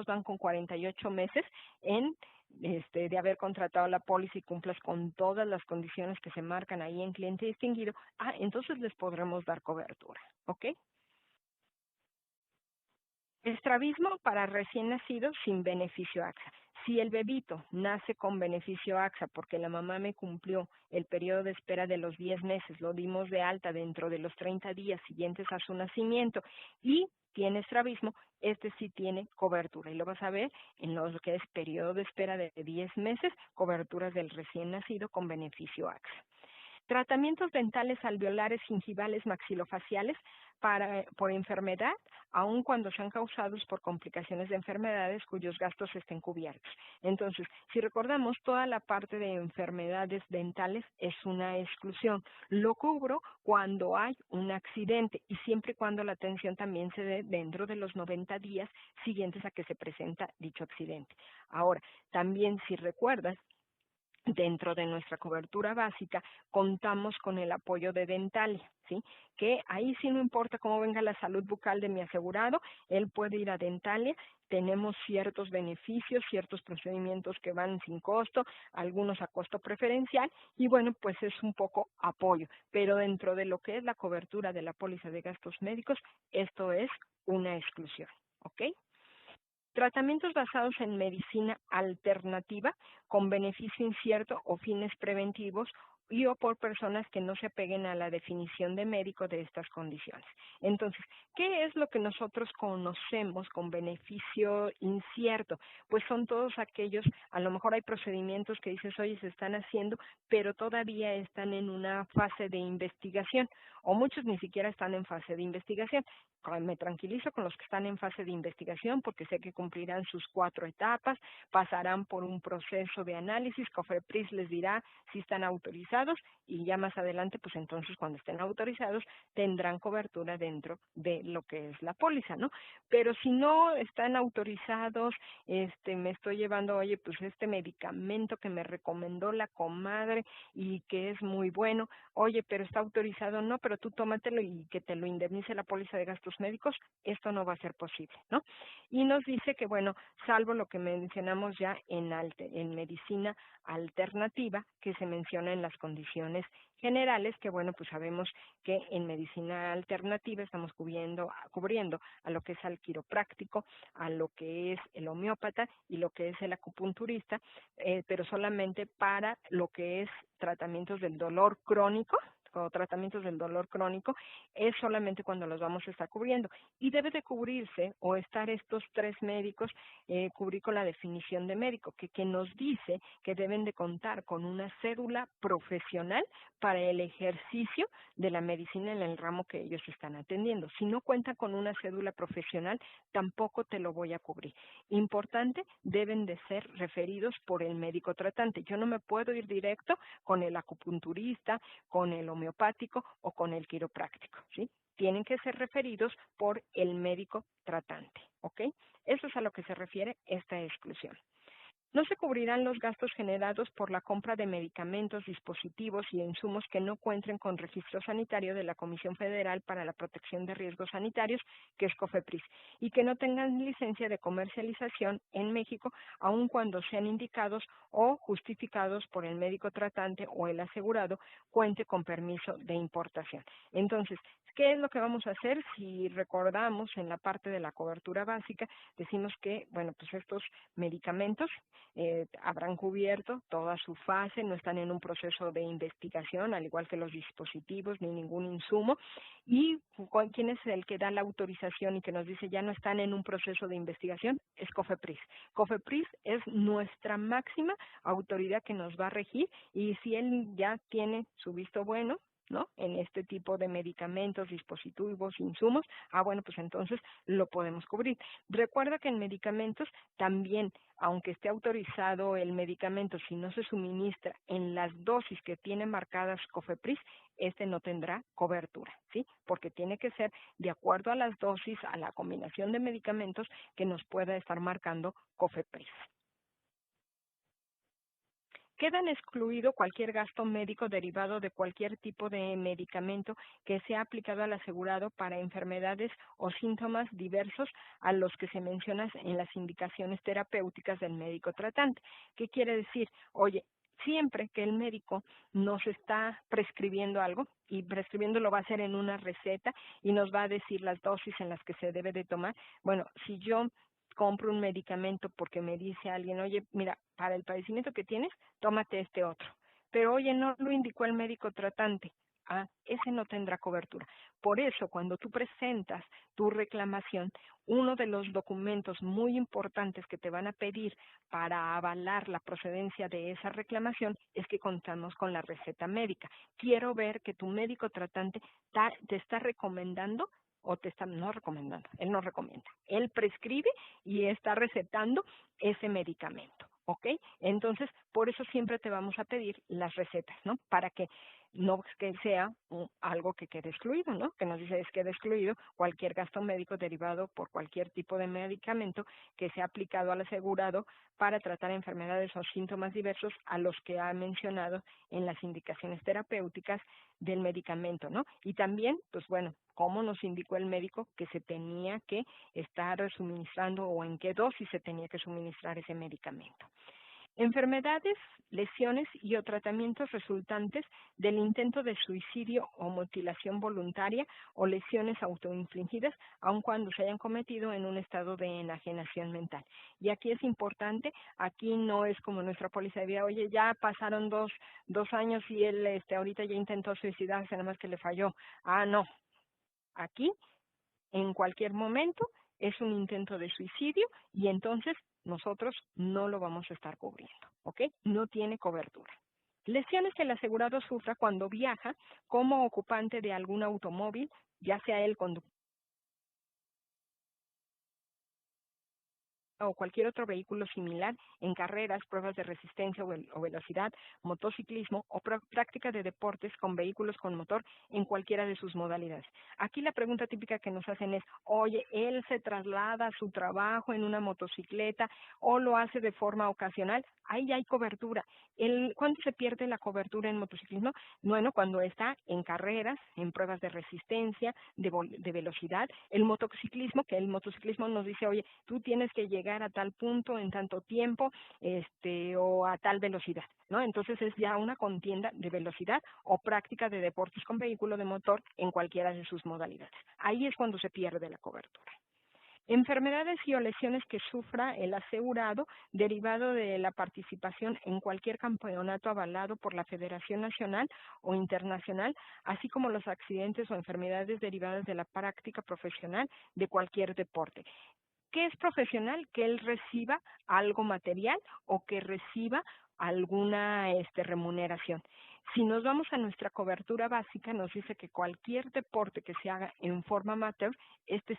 van con 48 meses en de haber contratado la póliza y cumplas con todas las condiciones que se marcan ahí en cliente distinguido, entonces les podremos dar cobertura, ¿ok? Estrabismo para recién nacidos sin beneficio AXA. Si el bebito nace con beneficio AXA porque la mamá me cumplió el periodo de espera de los 10 meses, lo dimos de alta dentro de los 30 días siguientes a su nacimiento y tiene estrabismo, este sí tiene cobertura. Y lo vas a ver en lo que es periodo de espera de 10 meses, coberturas del recién nacido con beneficio AXA. Tratamientos dentales alveolares, gingivales, maxilofaciales por enfermedad, aun cuando sean causados por complicaciones de enfermedades cuyos gastos estén cubiertos. Entonces, si recordamos, toda la parte de enfermedades dentales es una exclusión. Lo cubro cuando hay un accidente y siempre y cuando la atención también se dé dentro de los 90 días siguientes a que se presenta dicho accidente. Ahora, también si recuerdas, dentro de nuestra cobertura básica, contamos con el apoyo de Dentalia, ¿sí? Que ahí sí no importa cómo venga la salud bucal de mi asegurado, él puede ir a Dentalia, tenemos ciertos beneficios, ciertos procedimientos que van sin costo, algunos a costo preferencial, y bueno, pues es un poco apoyo, pero dentro de lo que es la cobertura de la póliza de gastos médicos, esto es una exclusión, ¿ok? Tratamientos basados en medicina alternativa con beneficio incierto o fines preventivos y o por personas que no se apeguen a la definición de médico de estas condiciones. Entonces, ¿qué es lo que nosotros conocemos con beneficio incierto? Pues son todos aquellos, a lo mejor hay procedimientos que dices, oye, se están haciendo, pero todavía están en una fase de investigación, o muchos ni siquiera están en fase de investigación. Me tranquilizo con los que están en fase de investigación porque sé que cumplirán sus 4 etapas, pasarán por un proceso de análisis, COFEPRIS les dirá si están autorizados y ya más adelante, pues entonces cuando estén autorizados tendrán cobertura dentro de lo que es la póliza, ¿no? Pero si no están autorizados, me estoy llevando, oye, pues este medicamento que me recomendó la comadre y que es muy bueno, oye, pero está autorizado, no, pero tú tómatelo y que te lo indemnice la póliza de gastos gastos médicos, esto no va a ser posible, ¿no? Y nos dice que, bueno, salvo lo que mencionamos ya en medicina alternativa, que se menciona en las condiciones generales, que bueno, pues sabemos que en medicina alternativa estamos cubriendo a lo que es al quiropráctico, a lo que es el homeópata y lo que es el acupunturista, pero solamente para lo que es tratamientos del dolor crónico, o tratamientos del dolor crónico, es solamente cuando los vamos a estar cubriendo. Y debe de cubrirse o estar estos tres médicos, cubrir con la definición de médico, que nos dice que deben de contar con una cédula profesional para el ejercicio de la medicina en el ramo que ellos están atendiendo. Si no cuenta con una cédula profesional, tampoco te lo voy a cubrir. Importante, deben de ser referidos por el médico tratante. Yo no me puedo ir directo con el acupunturista, con el homeopático o con el quiropráctico, ¿sí? Tienen que ser referidos por el médico tratante, ¿ok? Eso es a lo que se refiere esta exclusión. No se cubrirán los gastos generados por la compra de medicamentos, dispositivos y insumos que no cuenten con registro sanitario de la Comisión Federal para la Protección de Riesgos Sanitarios, que es COFEPRIS, y que no tengan licencia de comercialización en México, aun cuando sean indicados o justificados por el médico tratante o el asegurado cuente con permiso de importación. Entonces, ¿qué es lo que vamos a hacer? Si recordamos en la parte de la cobertura básica, decimos que, bueno, pues estos medicamentos habrán cubierto toda su fase, no están en un proceso de investigación, al igual que los dispositivos ni ningún insumo. ¿Y quién es el que da la autorización y que nos dice ya no están en un proceso de investigación? Es COFEPRIS. COFEPRIS es nuestra máxima autoridad que nos va a regir, y si él ya tiene su visto bueno, ¿no? En este tipo de medicamentos, dispositivos, insumos, bueno, pues entonces lo podemos cubrir. Recuerda que en medicamentos también, aunque esté autorizado el medicamento, si no se suministra en las dosis que tiene marcadas COFEPRIS, este no tendrá cobertura, ¿sí? Porque tiene que ser de acuerdo a las dosis, a la combinación de medicamentos que nos pueda estar marcando COFEPRIS. Quedan excluido cualquier gasto médico derivado de cualquier tipo de medicamento que sea aplicado al asegurado para enfermedades o síntomas diversos a los que se mencionan en las indicaciones terapéuticas del médico tratante. ¿Qué quiere decir? Oye, siempre que el médico nos está prescribiendo algo, y prescribiendo lo va a hacer en una receta y nos va a decir las dosis en las que se debe de tomar. Bueno, si yo compro un medicamento porque me dice alguien, oye, mira, para el padecimiento que tienes, tómate este otro. Pero oye, no lo indicó el médico tratante. Ese no tendrá cobertura. Por eso, cuando tú presentas tu reclamación, uno de los documentos muy importantes que te van a pedir para avalar la procedencia de esa reclamación es que contamos con la receta médica. Quiero ver que tu médico tratante te está recomendando o te está no recomendando, él no recomienda, él prescribe y está recetando ese medicamento, ¿ok? Entonces, por eso siempre te vamos a pedir las recetas, ¿no? Para que no que sea algo que quede excluido, ¿no? Que nos dice es queda excluido cualquier gasto médico derivado por cualquier tipo de medicamento que sea aplicado al asegurado para tratar enfermedades o síntomas diversos a los que ha mencionado en las indicaciones terapéuticas del medicamento, ¿no? Y también, pues bueno, cómo nos indicó el médico que se tenía que estar suministrando o en qué dosis se tenía que suministrar ese medicamento. Enfermedades, lesiones y o tratamientos resultantes del intento de suicidio o mutilación voluntaria o lesiones autoinfligidas, aun cuando se hayan cometido en un estado de enajenación mental. Y aquí es importante, aquí no es como nuestra póliza de vida, oye, ya pasaron dos años y él ahorita ya intentó suicidarse, nada más que le falló. No, aquí en cualquier momento es un intento de suicidio y entonces nosotros no lo vamos a estar cubriendo, ¿ok? No tiene cobertura. Lesiones que el asegurado sufra cuando viaja como ocupante de algún automóvil, ya sea el conductor o cualquier otro vehículo similar en carreras, pruebas de resistencia o velocidad, motociclismo o práctica de deportes con vehículos con motor en cualquiera de sus modalidades. Aquí la pregunta típica que nos hacen es, oye, ¿él se traslada a su trabajo en una motocicleta o lo hace de forma ocasional? Ahí ya hay cobertura. ¿Cuándo se pierde la cobertura en motociclismo? Bueno, cuando está en carreras, en pruebas de resistencia, de velocidad. El motociclismo nos dice, oye, tú tienes que llegar a tal punto en tanto tiempo, o a tal velocidad, ¿no? Entonces es ya una contienda de velocidad o práctica de deportes con vehículo de motor en cualquiera de sus modalidades. Ahí es cuando se pierde la cobertura. Enfermedades y o lesiones que sufra el asegurado derivado de la participación en cualquier campeonato avalado por la Federación Nacional o Internacional, así como los accidentes o enfermedades derivadas de la práctica profesional de cualquier deporte. ¿Qué es profesional? Que él reciba algo material o que reciba alguna remuneración. Si nos vamos a nuestra cobertura básica, nos dice que cualquier deporte que se haga en forma amateur,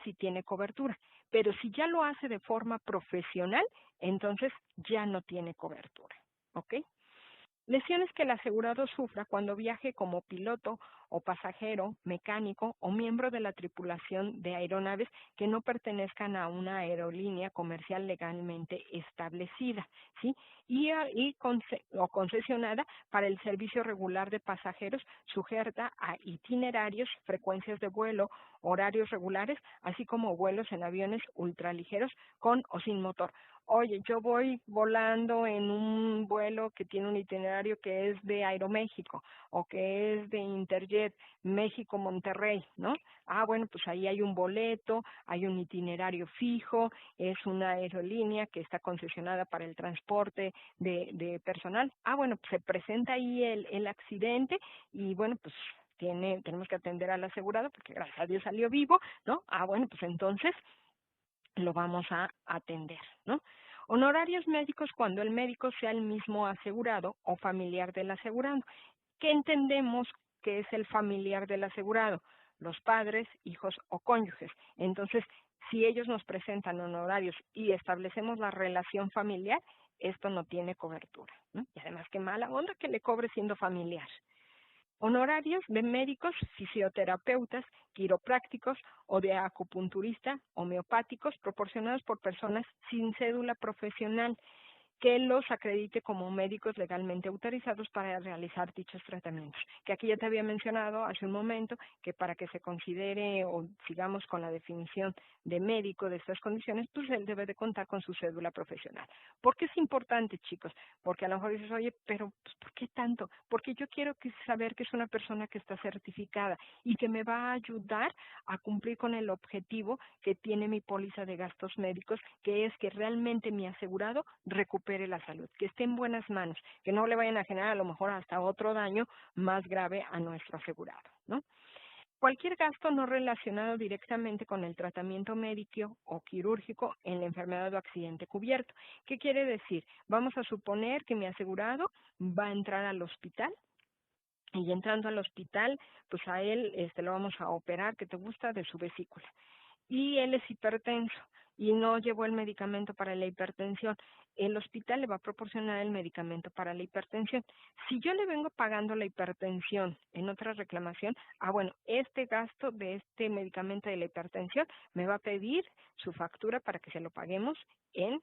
sí tiene cobertura. Pero si ya lo hace de forma profesional, entonces ya no tiene cobertura. ¿Ok? Lesiones que el asegurado sufra cuando viaje como piloto o pasajero, mecánico o miembro de la tripulación de aeronaves que no pertenezcan a una aerolínea comercial legalmente establecida, ¿sí? O concesionada para el servicio regular de pasajeros sujeta a itinerarios, frecuencias de vuelo, horarios regulares, así como vuelos en aviones ultraligeros con o sin motor. Oye, yo voy volando en un vuelo que tiene un itinerario que es de Aeroméxico o que es de Interjet México-Monterrey, ¿no? Bueno, pues ahí hay un boleto, hay un itinerario fijo, es una aerolínea que está concesionada para el transporte de personal. Bueno, pues se presenta ahí el accidente y bueno, pues tenemos que atender al asegurado porque gracias a Dios salió vivo, ¿no? Bueno, pues entonces lo vamos a atender, ¿no? Honorarios médicos cuando el médico sea el mismo asegurado o familiar del asegurado. ¿Qué entendemos que es el familiar del asegurado? Los padres, hijos o cónyuges. Entonces, si ellos nos presentan honorarios y establecemos la relación familiar, esto no tiene cobertura, ¿no? Y además, qué mala onda que le cobre siendo familiar. Honorarios de médicos, fisioterapeutas, quiroprácticos o de acupunturista, homeopáticos, proporcionados por personas sin cédula profesional que los acredite como médicos legalmente autorizados para realizar dichos tratamientos. Que aquí ya te había mencionado hace un momento que para que se considere o sigamos con la definición de médico de estas condiciones, pues él debe de contar con su cédula profesional. ¿Por qué es importante, chicos? Porque a lo mejor dices, oye, pero pues, ¿por qué tanto? Porque yo quiero saber que es una persona que está certificada y que me va a ayudar a cumplir con el objetivo que tiene mi póliza de gastos médicos, que es que realmente mi asegurado recupere la salud, que esté en buenas manos, que no le vayan a generar a lo mejor hasta otro daño más grave a nuestro asegurado, ¿no? Cualquier gasto no relacionado directamente con el tratamiento médico o quirúrgico en la enfermedad o accidente cubierto. ¿Qué quiere decir? Vamos a suponer que mi asegurado va a entrar al hospital y entrando al hospital, pues a él lo vamos a operar, que te gusta, de su vesícula. Y él es hipertenso y no llevó el medicamento para la hipertensión. El hospital le va a proporcionar el medicamento para la hipertensión. Si yo le vengo pagando la hipertensión en otra reclamación, bueno, este gasto de este medicamento de la hipertensión me va a pedir su factura para que se lo paguemos en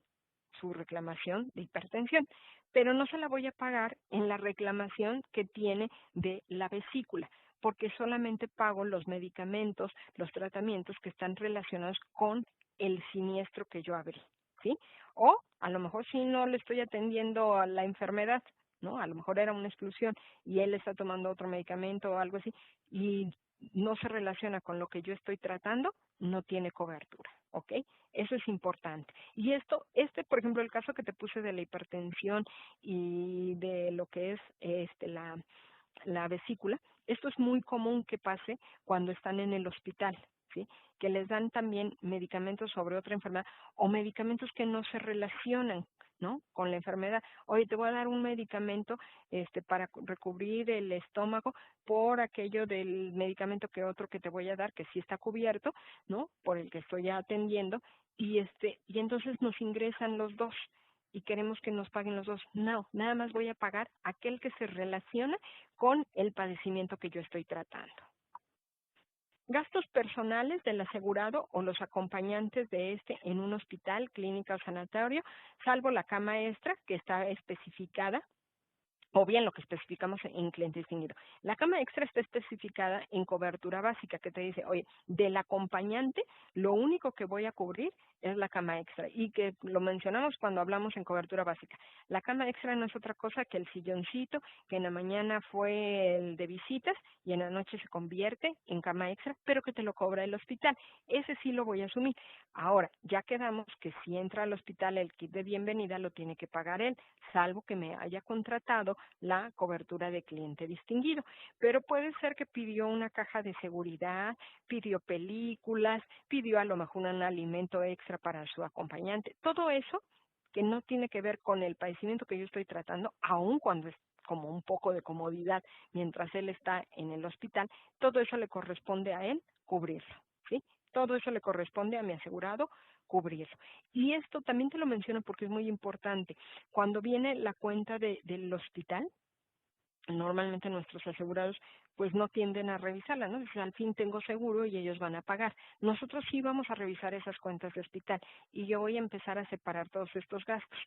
su reclamación de hipertensión, pero no se la voy a pagar en la reclamación que tiene de la vesícula, porque solamente pago los medicamentos, los tratamientos que están relacionados con el siniestro que yo abrí, ¿sí? O a lo mejor si no le estoy atendiendo a la enfermedad, ¿no? A lo mejor era una exclusión y él está tomando otro medicamento o algo así y no se relaciona con lo que yo estoy tratando, no tiene cobertura, ¿ok? Eso es importante. Y por ejemplo, el caso que te puse de la hipertensión y de lo que es la vesícula, esto es muy común que pase cuando están en el hospital, ¿sí? Que les dan también medicamentos sobre otra enfermedad o medicamentos que no se relacionan, ¿no? Con la enfermedad. Oye, te voy a dar un medicamento para recubrir el estómago por aquello del medicamento que otro que te voy a dar que sí está cubierto, ¿no? Por el que estoy atendiendo y entonces nos ingresan los dos y queremos que nos paguen los dos. No, nada más voy a pagar aquel que se relaciona con el padecimiento que yo estoy tratando. Gastos personales del asegurado o los acompañantes de este en un hospital, clínica o sanatorio, salvo la cama extra que está especificada, o bien lo que especificamos en cliente distinguido. La cama extra está especificada en cobertura básica, que te dice, oye, del acompañante, lo único que voy a cubrir es la cama extra, y que lo mencionamos cuando hablamos en cobertura básica. La cama extra no es otra cosa que el silloncito que en la mañana fue el de visitas y en la noche se convierte en cama extra, pero que te lo cobra el hospital. Ese sí lo voy a asumir. Ahora, ya quedamos que si entra al hospital el kit de bienvenida lo tiene que pagar él, salvo que me haya contratado la cobertura de cliente distinguido. Pero puede ser que pidió una caja de seguridad, pidió películas, pidió a lo mejor un alimento extra para su acompañante. Todo eso que no tiene que ver con el padecimiento que yo estoy tratando, aun cuando es como un poco de comodidad mientras él está en el hospital, todo eso le corresponde a él cubrirlo, ¿sí? Todo eso le corresponde a mi asegurado cubrirlo. Y esto también te lo menciono porque es muy importante. Cuando viene la cuenta del hospital, normalmente nuestros asegurados pues no tienden a revisarla, ¿no? Dices, al fin tengo seguro y ellos van a pagar. Nosotros sí vamos a revisar esas cuentas de hospital y yo voy a empezar a separar todos estos gastos.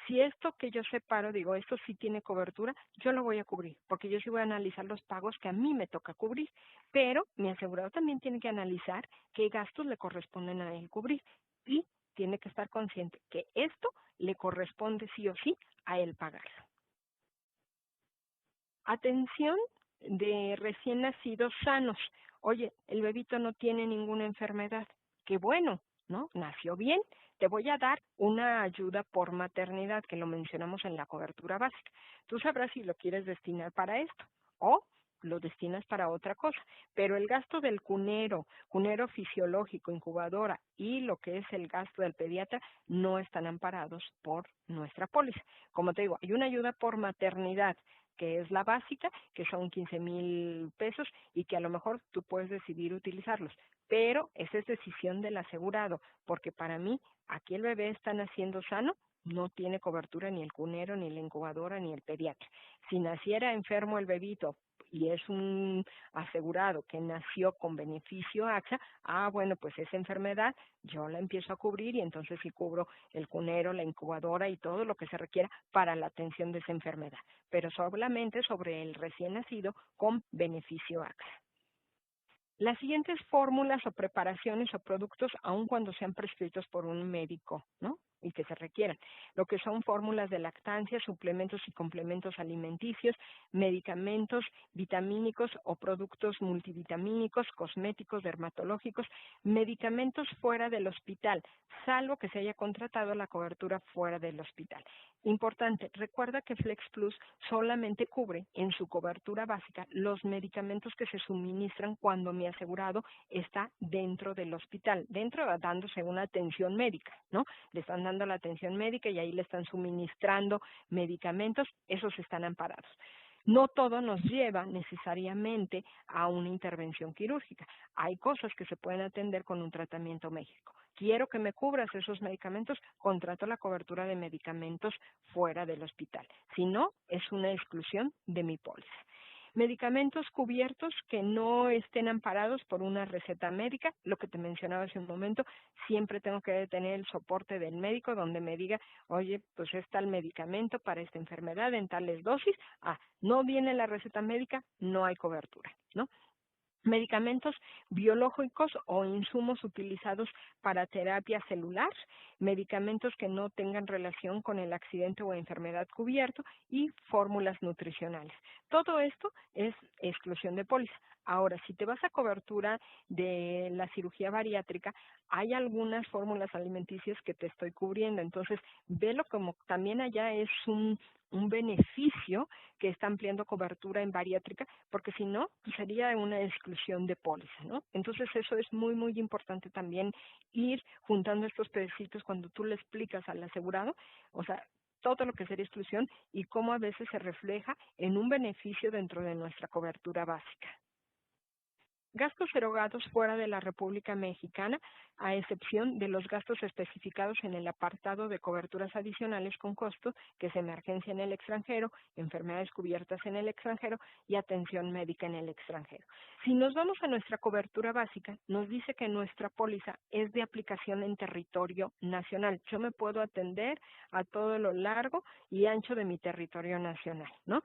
Si esto que yo separo, digo, esto sí tiene cobertura, yo lo voy a cubrir, porque yo sí voy a analizar los pagos que a mí me toca cubrir, pero mi asegurado también tiene que analizar qué gastos le corresponden a él cubrir y tiene que estar consciente que esto le corresponde sí o sí a él pagarlo. Atención de recién nacidos sanos. Oye, el bebito no tiene ninguna enfermedad. Qué bueno, ¿no? Nació bien. Te voy a dar una ayuda por maternidad, que lo mencionamos en la cobertura básica. Tú sabrás si lo quieres destinar para esto o lo destinas para otra cosa. Pero el gasto del cunero fisiológico, incubadora y lo que es el gasto del pediatra no están amparados por nuestra póliza. Como te digo, hay una ayuda por maternidad que es la básica, que son 15,000 pesos y que a lo mejor tú puedes decidir utilizarlos. Pero esa es decisión del asegurado, porque para mí aquí el bebé está naciendo sano, no tiene cobertura ni el cunero, ni la incubadora, ni el pediatra. Si naciera enfermo el bebito y es un asegurado que nació con beneficio AXA, bueno, pues esa enfermedad yo la empiezo a cubrir y entonces sí cubro el cunero, la incubadora y todo lo que se requiera para la atención de esa enfermedad, pero solamente sobre el recién nacido con beneficio AXA. Las siguientes fórmulas o preparaciones o productos, aun cuando sean prescritos por un médico, ¿no? Y que se requieran. Lo que son fórmulas de lactancia, suplementos y complementos alimenticios, medicamentos vitamínicos o productos multivitamínicos, cosméticos, dermatológicos, medicamentos fuera del hospital, salvo que se haya contratado la cobertura fuera del hospital. Importante, recuerda que Flex Plus solamente cubre en su cobertura básica los medicamentos que se suministran cuando mi asegurado está dentro del hospital, dentro dándose una atención médica, ¿no? Le están dando la atención médica y ahí le están suministrando medicamentos, esos están amparados. No todo nos lleva necesariamente a una intervención quirúrgica. Hay cosas que se pueden atender con un tratamiento médico. Quiero que me cubras esos medicamentos, contrato la cobertura de medicamentos fuera del hospital. Si no, es una exclusión de mi póliza. Medicamentos cubiertos que no estén amparados por una receta médica, lo que te mencionaba hace un momento, siempre tengo que tener el soporte del médico donde me diga, oye, pues es tal medicamento para esta enfermedad en tales dosis, no viene la receta médica, no hay cobertura, ¿no? Medicamentos biológicos o insumos utilizados para terapia celular, medicamentos que no tengan relación con el accidente o enfermedad cubierto y fórmulas nutricionales. Todo esto es exclusión de póliza. Ahora, si te vas a cobertura de la cirugía bariátrica, hay algunas fórmulas alimenticias que te estoy cubriendo. Entonces, velo como también allá es un beneficio que está ampliando cobertura en bariátrica, porque si no, sería una exclusión de póliza, ¿no? Entonces eso es muy, muy importante también ir juntando estos pedacitos cuando tú le explicas al asegurado, o sea, todo lo que sería exclusión y cómo a veces se refleja en un beneficio dentro de nuestra cobertura básica. Gastos erogados fuera de la República Mexicana, a excepción de los gastos especificados en el apartado de coberturas adicionales con costo, que es emergencia en el extranjero, enfermedades cubiertas en el extranjero y atención médica en el extranjero. Si nos vamos a nuestra cobertura básica, nos dice que nuestra póliza es de aplicación en territorio nacional. Yo me puedo atender a todo lo largo y ancho de mi territorio nacional, ¿no?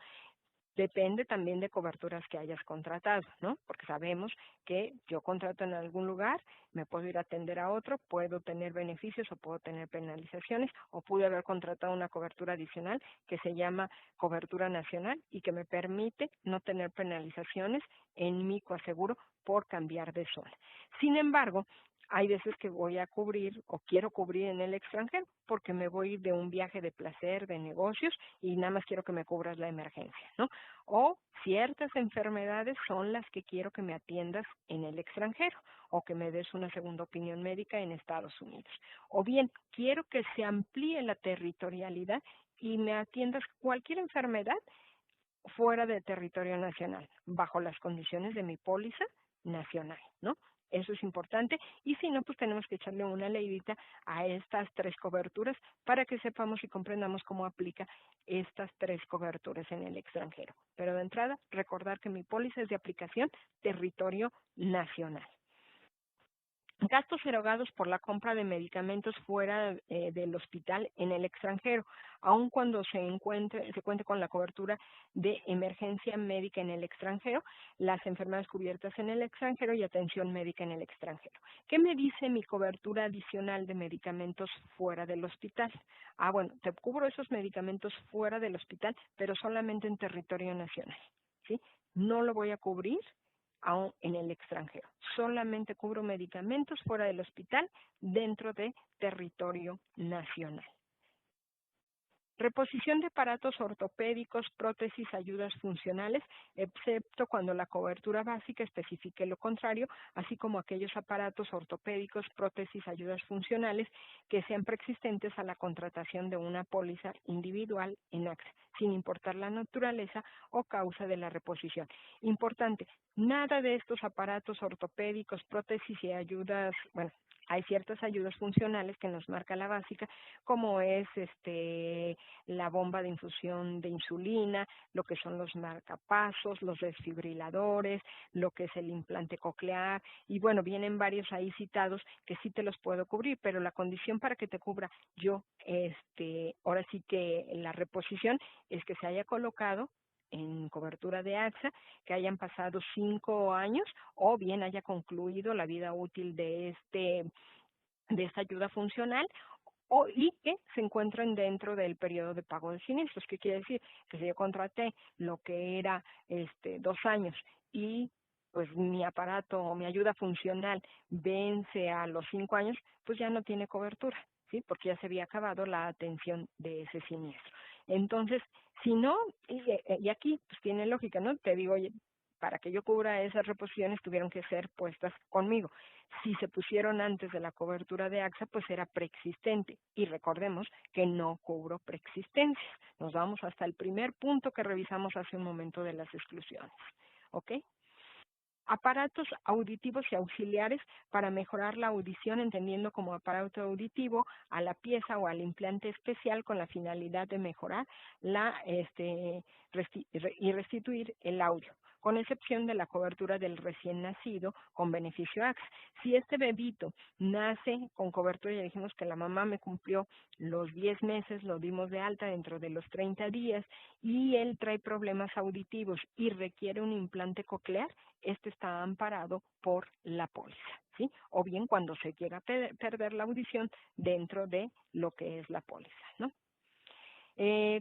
Depende también de coberturas que hayas contratado, ¿no? Porque sabemos que yo contrato en algún lugar, me puedo ir a atender a otro, puedo tener beneficios o puedo tener penalizaciones, o pude haber contratado una cobertura adicional que se llama cobertura nacional y que me permite no tener penalizaciones en mi coaseguro por cambiar de zona. Sin embargo, hay veces que voy a cubrir o quiero cubrir en el extranjero porque me voy de un viaje de placer, de negocios y nada más quiero que me cubras la emergencia, ¿no? O ciertas enfermedades son las que quiero que me atiendas en el extranjero o que me des una segunda opinión médica en Estados Unidos. O bien, quiero que se amplíe la territorialidad y me atiendas cualquier enfermedad fuera de territorio nacional, bajo las condiciones de mi póliza nacional, ¿no? Eso es importante y si no, pues tenemos que echarle una leidita a estas tres coberturas para que sepamos y comprendamos cómo aplica estas tres coberturas en el extranjero. Pero de entrada, recordar que mi póliza es de aplicación territorio nacional. Gastos erogados por la compra de medicamentos fuera del hospital en el extranjero, aun cuando se cuente con la cobertura de emergencia médica en el extranjero, las enfermedades cubiertas en el extranjero y atención médica en el extranjero. ¿Qué me dice mi cobertura adicional de medicamentos fuera del hospital? Ah, bueno, te cubro esos medicamentos fuera del hospital, pero solamente en territorio nacional, ¿sí? No lo voy a cubrir aún en el extranjero. Solamente cubro medicamentos fuera del hospital dentro de territorio nacional. Reposición de aparatos ortopédicos, prótesis, ayudas funcionales, excepto cuando la cobertura básica especifique lo contrario, así como aquellos aparatos ortopédicos, prótesis, ayudas funcionales que sean preexistentes a la contratación de una póliza individual en AXA, sin importar la naturaleza o causa de la reposición. Importante, nada de estos aparatos ortopédicos, prótesis y ayudas, bueno, hay ciertas ayudas funcionales que nos marca la básica, como es la bomba de infusión de insulina, lo que son los marcapasos, los desfibriladores, lo que es el implante coclear, y bueno, vienen varios ahí citados que sí te los puedo cubrir, pero la condición para que te cubra yo, ahora sí que la reposición es que se haya colocado en cobertura de AXA, que hayan pasado 5 años o bien haya concluido la vida útil de esta ayuda funcional y que se encuentren dentro del periodo de pago de siniestros. ¿Qué quiere decir? Que si yo contraté lo que era 2 años y pues mi aparato o mi ayuda funcional vence a los 5 años, pues ya no tiene cobertura, ¿sí? Porque ya se había acabado la atención de ese siniestro. Entonces, si no, y aquí pues tiene lógica, ¿no? Te digo, oye, para que yo cubra esas reposiciones tuvieron que ser puestas conmigo. Si se pusieron antes de la cobertura de AXA, pues era preexistente. Y recordemos que no cubro preexistencias. Nos vamos hasta el primer punto que revisamos hace un momento de las exclusiones. ¿Ok? Aparatos auditivos y auxiliares para mejorar la audición, entendiendo como aparato auditivo a la pieza o al implante especial con la finalidad de mejorar y restituir el audio, con excepción de la cobertura del recién nacido con beneficio AXA. Si este bebito nace con cobertura, ya dijimos que la mamá me cumplió los 10 meses, lo dimos de alta dentro de los 30 días y él trae problemas auditivos y requiere un implante coclear, este está amparado por la póliza, ¿sí? O bien cuando se llega a perder la audición dentro de lo que es la póliza, ¿no?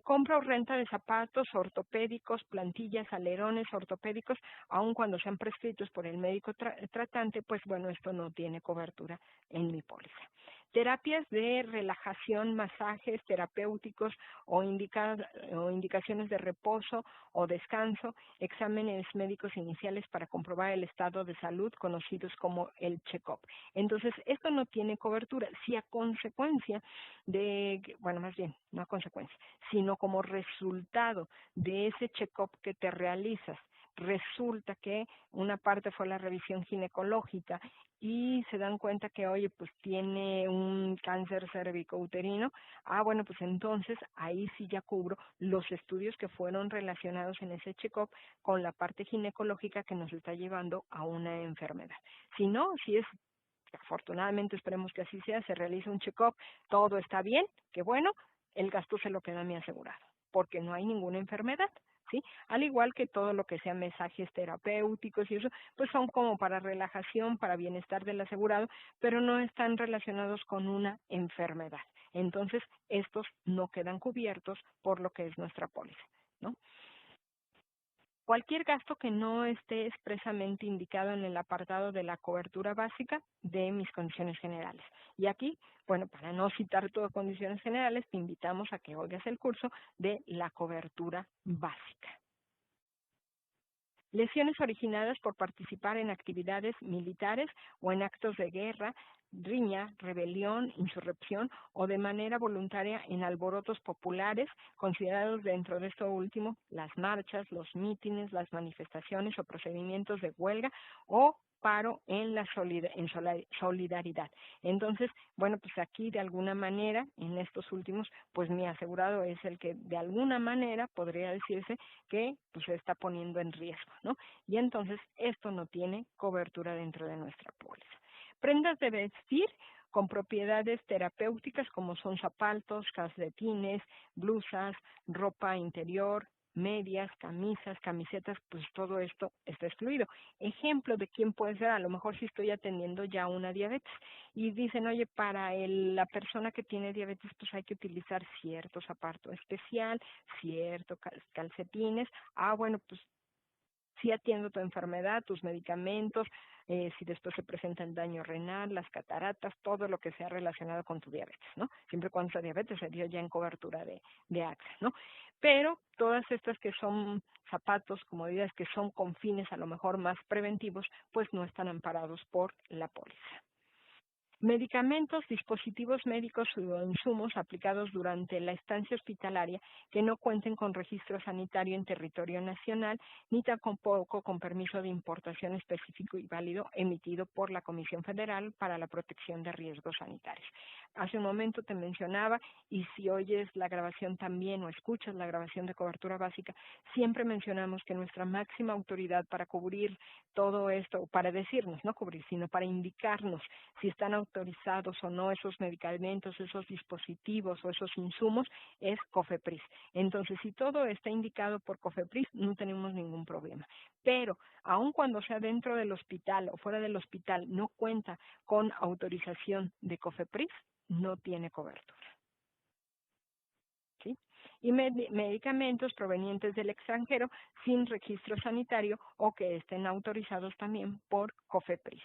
Compra o renta de zapatos ortopédicos, plantillas, alerones ortopédicos, aun cuando sean prescritos por el médico tratante, pues bueno, esto no tiene cobertura en mi póliza. Terapias de relajación, masajes terapéuticos o indicaciones de reposo o descanso, exámenes médicos iniciales para comprobar el estado de salud, conocidos como el check-up. Entonces, esto no tiene cobertura. Si a consecuencia bueno, más bien, no a consecuencia, sino como resultado de ese check-up que te realizas, resulta que una parte fue la revisión ginecológica y se dan cuenta que, oye, pues tiene un cáncer cervicouterino, bueno, pues entonces ahí sí ya cubro los estudios que fueron relacionados en ese check-up con la parte ginecológica que nos está llevando a una enfermedad. Si no, si es, afortunadamente esperemos que así sea, se realiza un check-up, todo está bien, qué bueno, el gasto se lo queda a mi asegurado, porque no hay ninguna enfermedad. ¿Sí? Al igual que todo lo que sea mensajes terapéuticos y eso, pues son como para relajación, para bienestar del asegurado, pero no están relacionados con una enfermedad. Entonces, estos no quedan cubiertos por lo que es nuestra póliza, ¿no? Cualquier gasto que no esté expresamente indicado en el apartado de la cobertura básica de mis condiciones generales. Y aquí, bueno, para no citar todo condiciones generales, te invitamos a que oigas el curso de la cobertura básica. Lesiones originadas por participar en actividades militares o en actos de guerra, riña, rebelión, insurrección o de manera voluntaria en alborotos populares, considerados dentro de esto último las marchas, los mítines, las manifestaciones o procedimientos de huelga o paro en la solidaridad. Entonces, bueno, pues aquí de alguna manera, en estos últimos, pues mi asegurado es el que de alguna manera podría decirse que pues se está poniendo en riesgo, ¿no? Y entonces esto no tiene cobertura dentro de nuestra póliza. Prendas de vestir con propiedades terapéuticas como son zapatos, calcetines, blusas, ropa interior, medias, camisas, camisetas, pues todo esto está excluido. Ejemplo de quién puede ser, a lo mejor si estoy atendiendo ya una diabetes y dicen, oye, para la persona que tiene diabetes, pues hay que utilizar cierto zapato especial, cierto calcetines. Bueno, pues sí atiendo tu enfermedad, tus medicamentos, si después se presenta el daño renal, las cataratas, todo lo que sea relacionado con tu diabetes, ¿no? Siempre cuando esa diabetes se dio ya en cobertura de AXA, ¿no? Pero todas estas que son zapatos, comodidades que son con fines a lo mejor más preventivos, pues no están amparados por la póliza. Medicamentos, dispositivos médicos o insumos aplicados durante la estancia hospitalaria que no cuenten con registro sanitario en territorio nacional, ni tampoco con permiso de importación específico y válido emitido por la Comisión Federal para la Protección de Riesgos Sanitarios. Hace un momento te mencionaba, y si oyes la grabación también o escuchas la grabación de cobertura básica, siempre mencionamos que nuestra máxima autoridad para cubrir todo esto, para decirnos, no cubrir, sino para indicarnos si están autorizados o no esos medicamentos, esos dispositivos o esos insumos, es COFEPRIS. Entonces, si todo está indicado por COFEPRIS, no tenemos ningún problema. Pero, aun cuando sea dentro del hospital o fuera del hospital, no cuenta con autorización de COFEPRIS, no tiene cobertura. ¿Sí? Y medicamentos provenientes del extranjero sin registro sanitario o que estén autorizados también por COFEPRIS.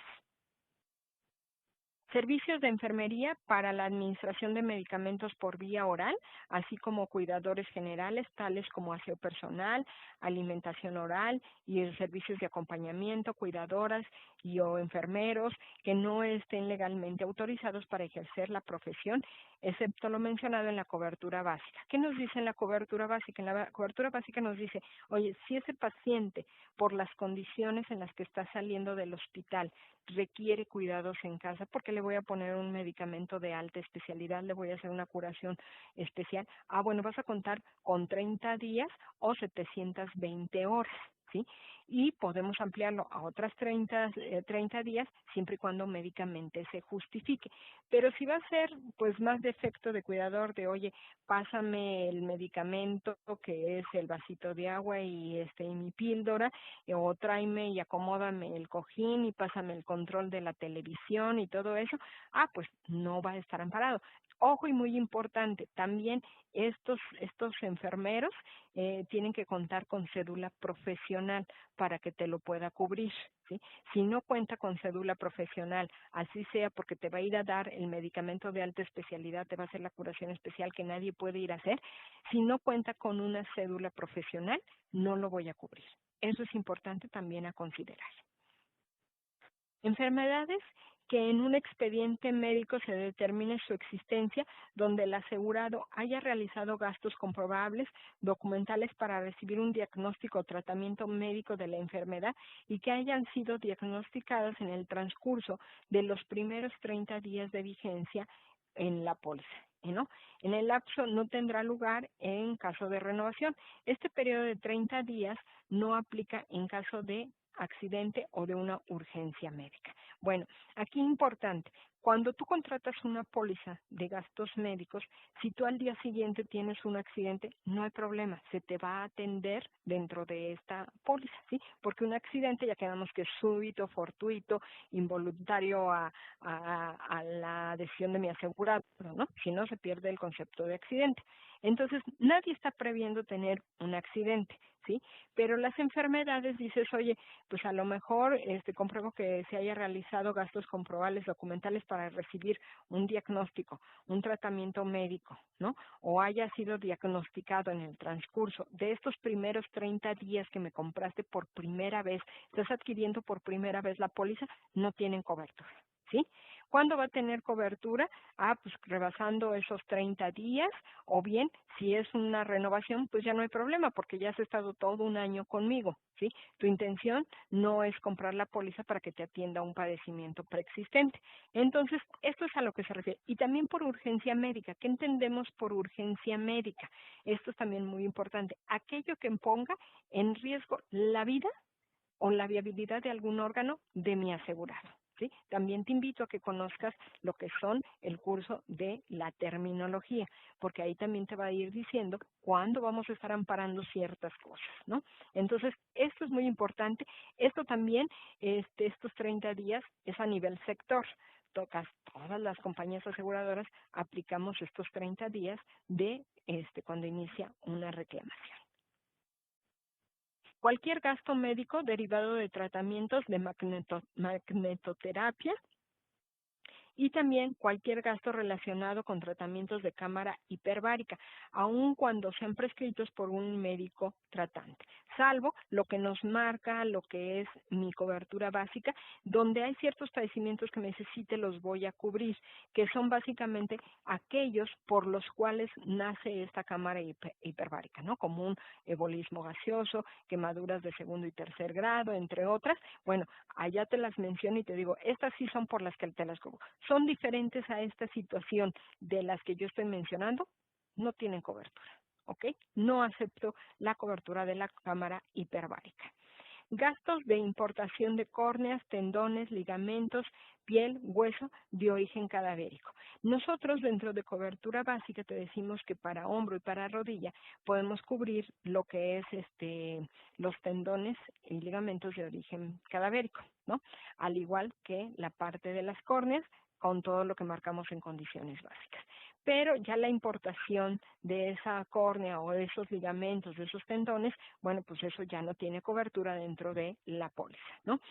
Servicios de enfermería para la administración de medicamentos por vía oral, así como cuidadores generales, tales como aseo personal, alimentación oral y servicios de acompañamiento, cuidadoras y o enfermeros que no estén legalmente autorizados para ejercer la profesión, excepto lo mencionado en la cobertura básica. ¿Qué nos dice en la cobertura básica? En la cobertura básica nos dice, oye, si ese paciente, por las condiciones en las que está saliendo del hospital, requiere cuidados en casa, porque le voy a poner un medicamento de alta especialidad, le voy a hacer una curación especial. Bueno, vas a contar con 30 días o 720 horas. ¿Sí? Y podemos ampliarlo a otras 30 días siempre y cuando médicamente se justifique. Pero si va a ser pues más de efecto de cuidador de, oye, pásame el medicamento que es el vasito de agua y mi píldora, o tráeme y acomódame el cojín y pásame el control de la televisión y todo eso, pues no va a estar amparado. Ojo, y muy importante, también estos enfermeros tienen que contar con cédula profesional para que te lo pueda cubrir, ¿sí? Si no cuenta con cédula profesional, así sea porque te va a ir a dar el medicamento de alta especialidad, te va a hacer la curación especial que nadie puede ir a hacer, si no cuenta con una cédula profesional, no lo voy a cubrir. Eso es importante también a considerar. Enfermedades que en un expediente médico se determine su existencia donde el asegurado haya realizado gastos comprobables, documentales para recibir un diagnóstico o tratamiento médico de la enfermedad y que hayan sido diagnosticadas en el transcurso de los primeros 30 días de vigencia en la póliza, ¿no? En el lapso no tendrá lugar en caso de renovación. Este periodo de 30 días no aplica en caso de accidente o de una urgencia médica. Bueno, aquí importante, cuando tú contratas una póliza de gastos médicos, si tú al día siguiente tienes un accidente, no hay problema, se te va a atender dentro de esta póliza, ¿sí? Porque un accidente ya quedamos que es súbito, fortuito, involuntario a la decisión de mi asegurado, ¿no? Si no, se pierde el concepto de accidente. Entonces, nadie está previendo tener un accidente, ¿sí? Pero las enfermedades, dices, oye, pues a lo mejor compruebo que se haya realizado gastos comprobables documentales para recibir un diagnóstico, un tratamiento médico, ¿no? O haya sido diagnosticado en el transcurso de estos primeros 30 días que me compraste por primera vez, estás adquiriendo por primera vez la póliza, no tienen cobertura, ¿sí? ¿Cuándo va a tener cobertura? Pues rebasando esos 30 días, o bien, si es una renovación, pues ya no hay problema, porque ya has estado todo un año conmigo, ¿sí? Tu intención no es comprar la póliza para que te atienda un padecimiento preexistente. Entonces, esto es a lo que se refiere. Y también por urgencia médica. ¿Qué entendemos por urgencia médica? Esto es también muy importante. Aquello que ponga en riesgo la vida o la viabilidad de algún órgano de mi asegurado, ¿sí? También te invito a que conozcas lo que son el curso de la terminología, porque ahí también te va a ir diciendo cuándo vamos a estar amparando ciertas cosas, ¿no? Entonces, esto es muy importante. Esto también, estos 30 días es a nivel sector. Todas las compañías aseguradoras aplicamos estos 30 días de cuando inicia una reclamación. Cualquier gasto médico derivado de tratamientos de magnetoterapia y también cualquier gasto relacionado con tratamientos de cámara hiperbárica, aun cuando sean prescritos por un médico tratante, salvo lo que nos marca lo que es mi cobertura básica, donde hay ciertos padecimientos que necesite los voy a cubrir, que son básicamente aquellos por los cuales nace esta cámara hiperbárica, ¿no? Como un ebolismo gaseoso, quemaduras de segundo y tercer grado, entre otras. Bueno, allá te las menciono y te digo, estas sí son por las que te las cubro. Son diferentes a esta situación de las que yo estoy mencionando, no tienen cobertura, ¿ok? No acepto la cobertura de la cámara hiperbárica. Gastos de importación de córneas, tendones, ligamentos, piel, hueso de origen cadavérico. Nosotros dentro de cobertura básica te decimos que para hombro y para rodilla podemos cubrir lo que es los tendones y ligamentos de origen cadavérico, ¿no? Al igual que la parte de las córneas con todo lo que marcamos en condiciones básicas. Pero ya la importación de esa córnea o de esos ligamentos, de esos tendones, bueno, pues eso ya no tiene cobertura dentro de la póliza, ¿no?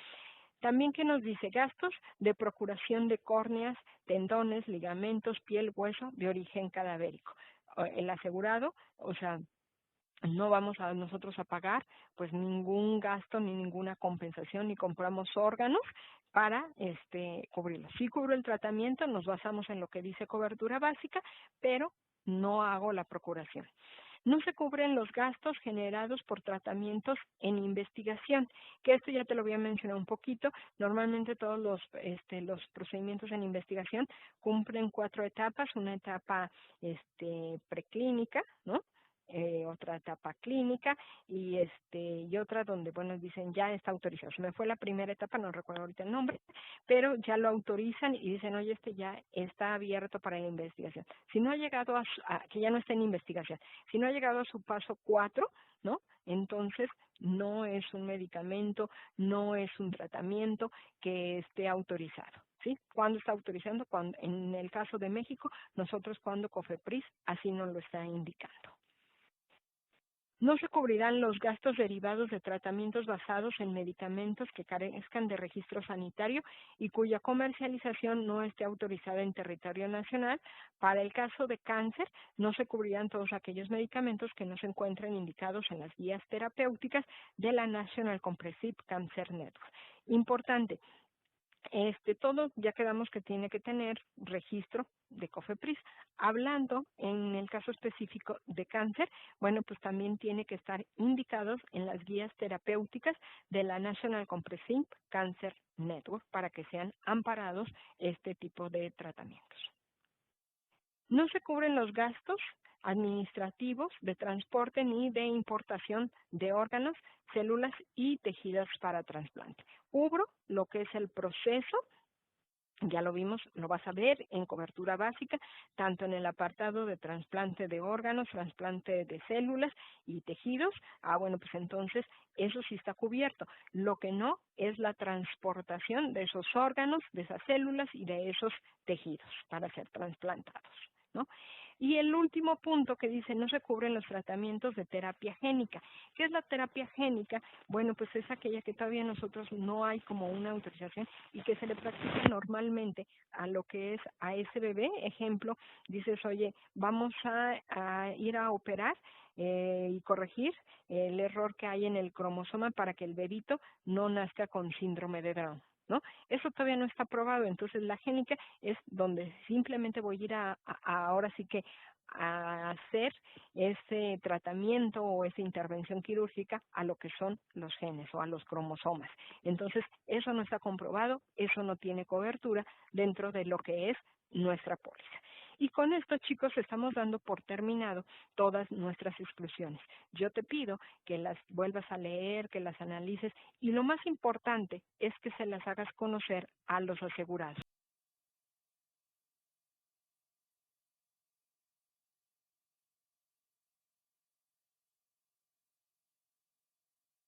También que nos dice gastos de procuración de córneas, tendones, ligamentos, piel, hueso de origen cadavérico. El asegurado, o sea, no vamos a nosotros a pagar pues ningún gasto ni ninguna compensación ni compramos órganos para cubrirlo. Si cubro el tratamiento, nos basamos en lo que dice cobertura básica, pero no hago la procuración. No se cubren los gastos generados por tratamientos en investigación, que esto ya te lo voy a mencionar un poquito. Normalmente todos los procedimientos en investigación cumplen 4 etapas, una etapa preclínica, ¿no? Otra etapa clínica y otra donde, bueno, dicen ya está autorizado. Se me fue la primera etapa, no recuerdo ahorita el nombre, pero ya lo autorizan y dicen, oye, ya está abierto para la investigación. Si no ha llegado que ya no está en investigación, si no ha llegado a su paso 4, ¿no? Entonces no es un medicamento, no es un tratamiento que esté autorizado. ¿Sí? ¿Cuándo está autorizando? Cuando, en el caso de México, nosotros cuando COFEPRIS así nos lo está indicando. No se cubrirán los gastos derivados de tratamientos basados en medicamentos que carezcan de registro sanitario y cuya comercialización no esté autorizada en territorio nacional. Para el caso de cáncer, no se cubrirán todos aquellos medicamentos que no se encuentren indicados en las guías terapéuticas de la National Comprehensive Cancer Network. Importante. Todo ya quedamos que tiene que tener registro de COFEPRIS. Hablando en el caso específico de cáncer, bueno, pues también tiene que estar indicados en las guías terapéuticas de la National Comprehensive Cancer Network para que sean amparados este tipo de tratamientos. No se cubren los gastos administrativos de transporte ni de importación de órganos, células y tejidos para trasplante. Cubro lo que es el proceso, ya lo vimos, lo vas a ver en cobertura básica, tanto en el apartado de trasplante de órganos, trasplante de células y tejidos. Bueno, pues entonces eso sí está cubierto. Lo que no es la transportación de esos órganos, de esas células y de esos tejidos para ser trasplantados, ¿no? Y el último punto que dice, no se cubren los tratamientos de terapia génica. ¿Qué es la terapia génica? Bueno, pues es aquella que todavía nosotros no hay como una autorización y que se le practica normalmente a lo que es a ese bebé. Ejemplo, dices, oye, vamos a ir a operar y corregir el error que hay en el cromosoma para que el bebito no nazca con síndrome de Down, ¿no? Eso todavía no está aprobado, entonces la génica es donde simplemente voy a ir ahora sí que a hacer ese tratamiento o esa intervención quirúrgica a lo que son los genes o a los cromosomas. Entonces, eso no está comprobado, eso no tiene cobertura dentro de lo que es nuestra póliza. Y con esto, chicos, estamos dando por terminado todas nuestras exclusiones. Yo te pido que las vuelvas a leer, que las analices y lo más importante es que se las hagas conocer a los asegurados.